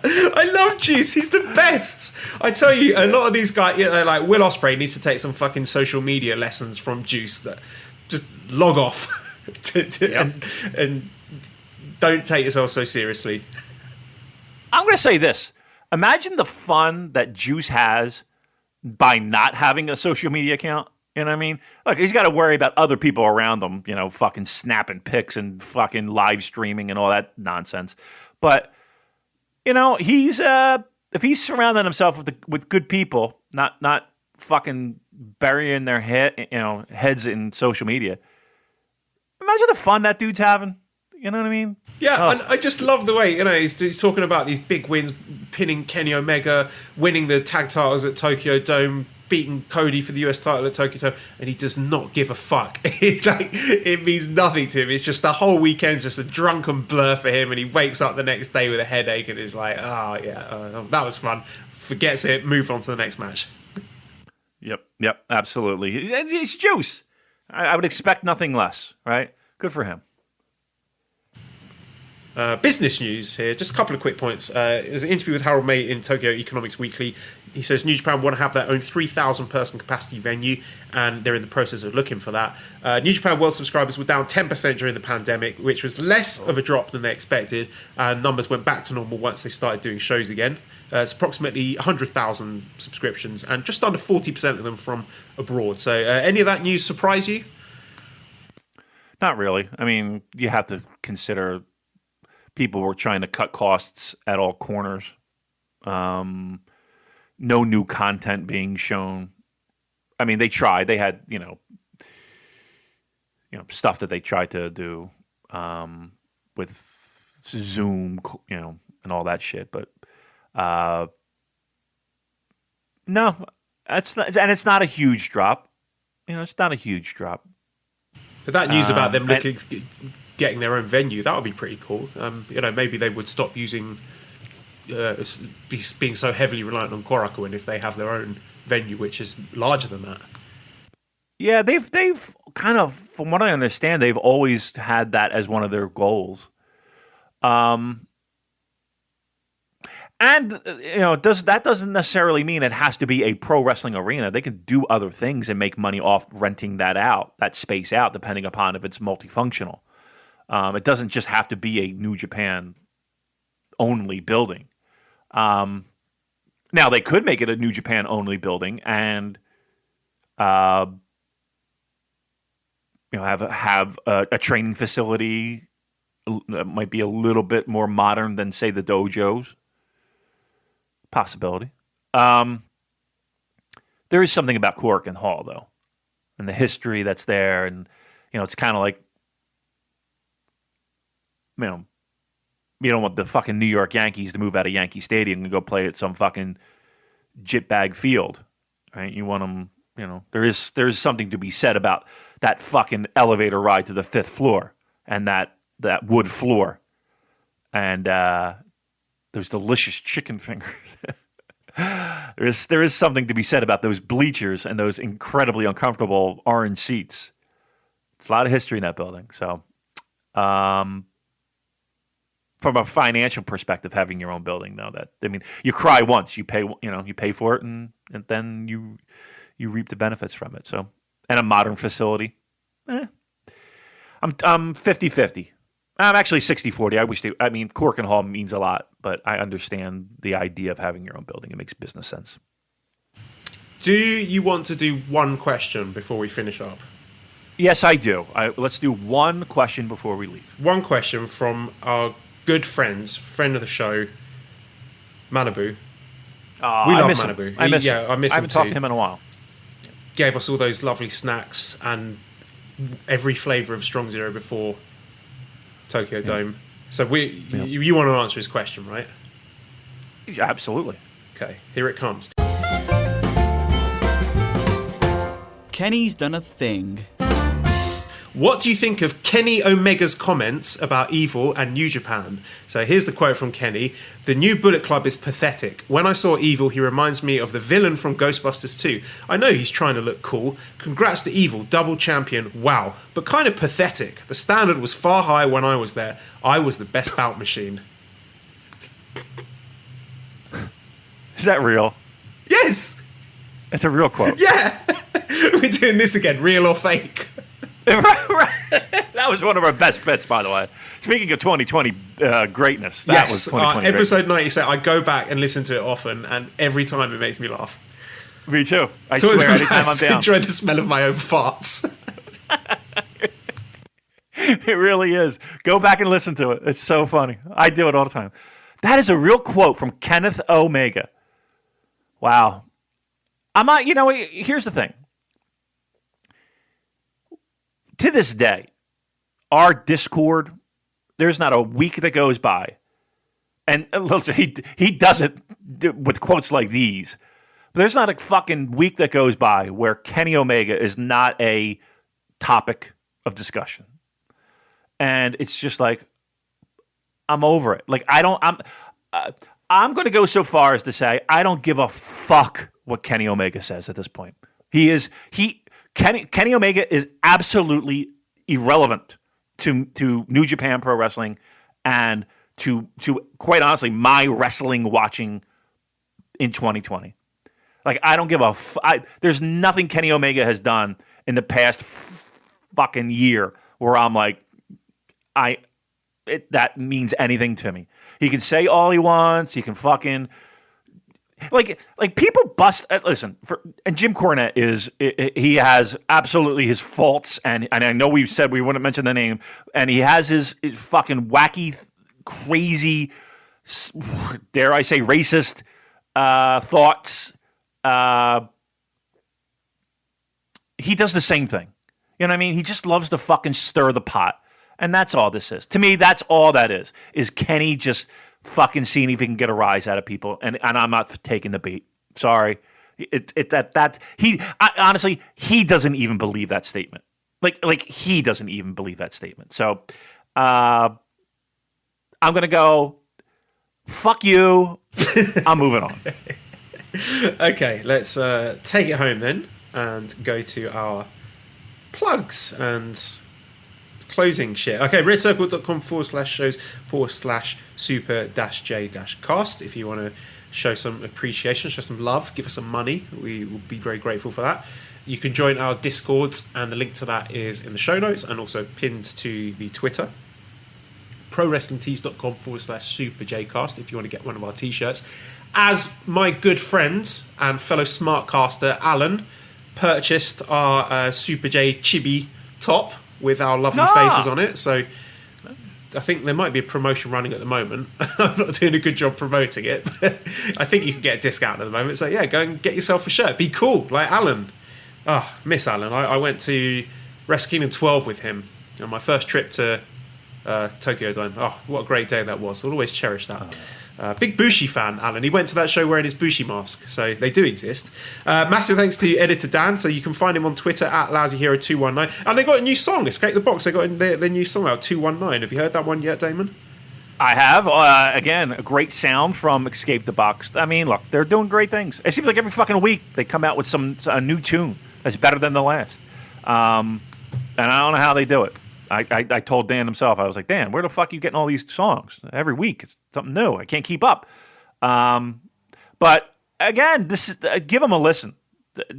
I love Juice. He's the best. I tell you, a lot of these guys, like Will Ospreay needs to take some fucking social media lessons from Juice. That just log off and don't take yourself so seriously. I'm going to say this. Imagine the fun that Juice has by not having a social media account. You know what I mean? Look, he's got to worry about other people around him, fucking snapping pics and fucking live streaming and all that nonsense. But he's if he's surrounding himself with good people, not fucking burying their heads in social media. Imagine the fun that dude's having. You know what I mean? Yeah, and I just love the way he's talking about these big wins, pinning Kenny Omega, winning the tag titles at Tokyo Dome, beating Cody for the US title at Tokyo Dome, and he does not give a fuck. It's like it means nothing to him. It's just the whole weekend's just a drunken blur for him, and he wakes up the next day with a headache and is like, that was fun. Forgets it, move on to the next match. Yep, absolutely. It's Juice. I would expect nothing less, right? Good for him. Business news here, just a couple of quick points. There's an interview with Harold May in Tokyo Economics Weekly. He says New Japan want to have their own 3,000 person capacity venue, and they're in the process of looking for that. New Japan World subscribers were down 10% during the pandemic, which was less of a drop than they expected, and numbers went back to normal once they started doing shows again. It's approximately 100,000 subscriptions, and just under 40% of them from abroad. So any of that news surprise you? Not really. I mean, you have to consider people were trying to cut costs at all corners. No new content being shown. I mean, they tried. They had, stuff that they tried to do with Zoom, and all that shit. But no, it's not a huge drop. It's not a huge drop. But that news about them getting their own venue, that would be pretty cool. Maybe they would stop using being so heavily reliant on Korakuen if they have their own venue, which is larger than that. Yeah, they've kind of, from what I understand, they've always had that as one of their goals. And that doesn't necessarily mean it has to be a pro wrestling arena. They can do other things and make money off renting that space out, depending upon if it's multifunctional. It doesn't just have to be a New Japan only building. Now they could make it a New Japan only building and have a training facility that might be a little bit more modern than, say, the dojos. Possibility. There is something about Korakuen Hall, though, and the history that's there, and it's kind of like, You don't want the fucking New York Yankees to move out of Yankee Stadium and go play at some fucking jitbag field, right? You want them, there is something to be said about that fucking elevator ride to the 5th floor and that wood floor. And those delicious chicken fingers. There is something to be said about those bleachers and those incredibly uncomfortable orange seats. It's a lot of history in that building. So, from a financial perspective, having your own building, though, you cry once, you pay for it, and then you reap the benefits from it. So, and a modern facility, I'm 50-50. I'm actually 60-40. Cork and Hall means a lot, but I understand the idea of having your own building. It makes business sense. Do you want to do one question before we finish up? Yes, I do. Let's do one question before we leave. One question from our good friend of the show, Manabu. We love Manabu. I miss him. I miss him. I haven't talked to him in a while. Gave us all those lovely snacks and every flavour of Strong Zero before Tokyo Dome. So you want to answer his question, right? Yeah, absolutely. Okay, here it comes. Kenny's done a thing. What do you think of Kenny Omega's comments about Evil and New Japan? So here's the quote from Kenny. The new Bullet Club is pathetic. When I saw Evil, he reminds me of the villain from Ghostbusters 2. I know he's trying to look cool. Congrats to Evil, double champion. Wow. But kind of pathetic. The standard was far higher when I was there. I was the best bout machine. Is that real? Yes! It's a real quote. Yeah! We're doing this again. Real or fake? Right. That was one of our best bets, by the way. Speaking of 2020 greatness, that was 2020 episode 97. I go back and listen to it often, and every time it makes me laugh. Me too. I swear, anytime I'm down. I enjoy the smell of my own farts. It really is. Go back and listen to it. It's so funny. I do it all the time. That is a real quote from Kenneth Omega. Wow. I'm not, here's the thing. To this day, our Discord, there's not a week that goes by. And listen, he does it with quotes like these. But there's not a fucking week that goes by where Kenny Omega is not a topic of discussion. And it's just like, I'm over it. Like, I'm going to go so far as to say, I don't give a fuck what Kenny Omega says at this point. Kenny Omega is absolutely irrelevant to New Japan Pro Wrestling and to quite honestly my wrestling watching in 2020. Like, I don't give a there's nothing Kenny Omega has done in the past fucking year where I'm like that means anything to me. He can say all he wants. He can fucking like people bust. Listen, and Jim Cornette he has absolutely his faults, and I know we said we wouldn't mention the name, and he has his fucking wacky, crazy, dare I say, racist thoughts. He does the same thing. You know what I mean? He just loves to fucking stir the pot, and that's all this is. To me, that's all that is Kenny just fucking seeing if he can get a rise out of people, and I'm not taking the bait. Sorry, honestly, he doesn't even believe that statement. Like he doesn't even believe that statement. So, I'm gonna go. Fuck you. I'm moving on. Okay, let's take it home then and go to our plugs and closing shit. Okay, redcircle.com/shows/super-j-cast. If you want to show some appreciation, show some love, give us some money, we will be very grateful for that. You can join our Discord, and the link to that is in the show notes and also pinned to the Twitter. prowrestlingtees.com/super-j-cast if you want to get one of our t-shirts. As my good friend and fellow smartcaster Alan purchased our Super J Chibi top with our lovely faces on it, so I think there might be a promotion running at the moment. I'm not doing a good job promoting it, but I think you can get a discount at the moment. So yeah, go and get yourself a shirt. Be cool, like Alan. Miss Alan. I went to Wrestle Kingdom 12 with him on my first trip to Tokyo Dome. Oh, what a great day that was. I'll always cherish that. Big Bushi fan, Alan. He went to that show wearing his Bushi mask, so they do exist. Massive thanks to editor Dan. So you can find him on Twitter at LousyHero219. And they got a new song, Escape the Box. They got their new song out, 219. Have you heard that one yet, Damon? I have. Again, a great sound from Escape the Box. I mean, look, they're doing great things. It seems like every fucking week they come out with a new tune that's better than the last. And I don't know how they do it. I told Dan himself, I was like, Dan, where the fuck are you getting all these songs? Every week, it's something new. I can't keep up. But again, this is give them a listen.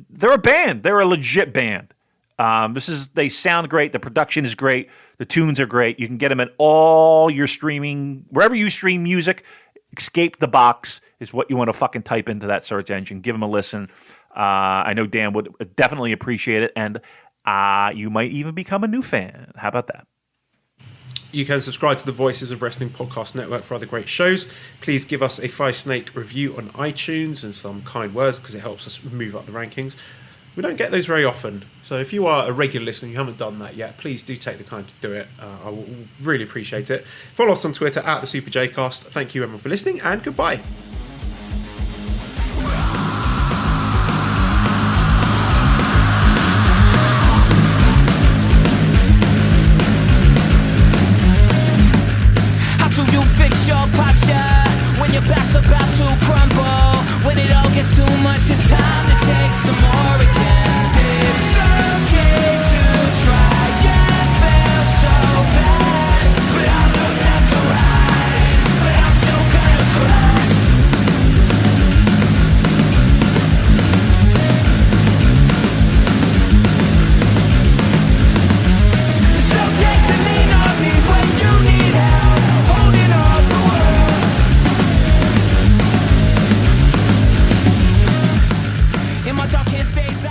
They're a band. They're a legit band. They sound great. The production is great. The tunes are great. You can get them at all your streaming, wherever you stream music. Escape the Box is what you want to fucking type into that search engine. Give them a listen. I know Dan would definitely appreciate it, and you might even become a new fan. How about that? You can subscribe to the Voices of Wrestling Podcast Network for other great shows. Please give us a 5-snake review on iTunes and some kind words because it helps us move up the rankings. We don't get those very often, so if you are a regular listener and you haven't done that yet, please do take the time to do it. I will really appreciate it. Follow us on Twitter at the Super Jcast. Thank you everyone for listening, and goodbye. How do you fix your posture when your back's about to crumble? When it all gets too much, it's time to take some more again. It's okay to try and fail so bad, but I know that's alright. But I'm still gonna crush. It's okay to lean on me when you need help, holding up the world. In my darkest days, I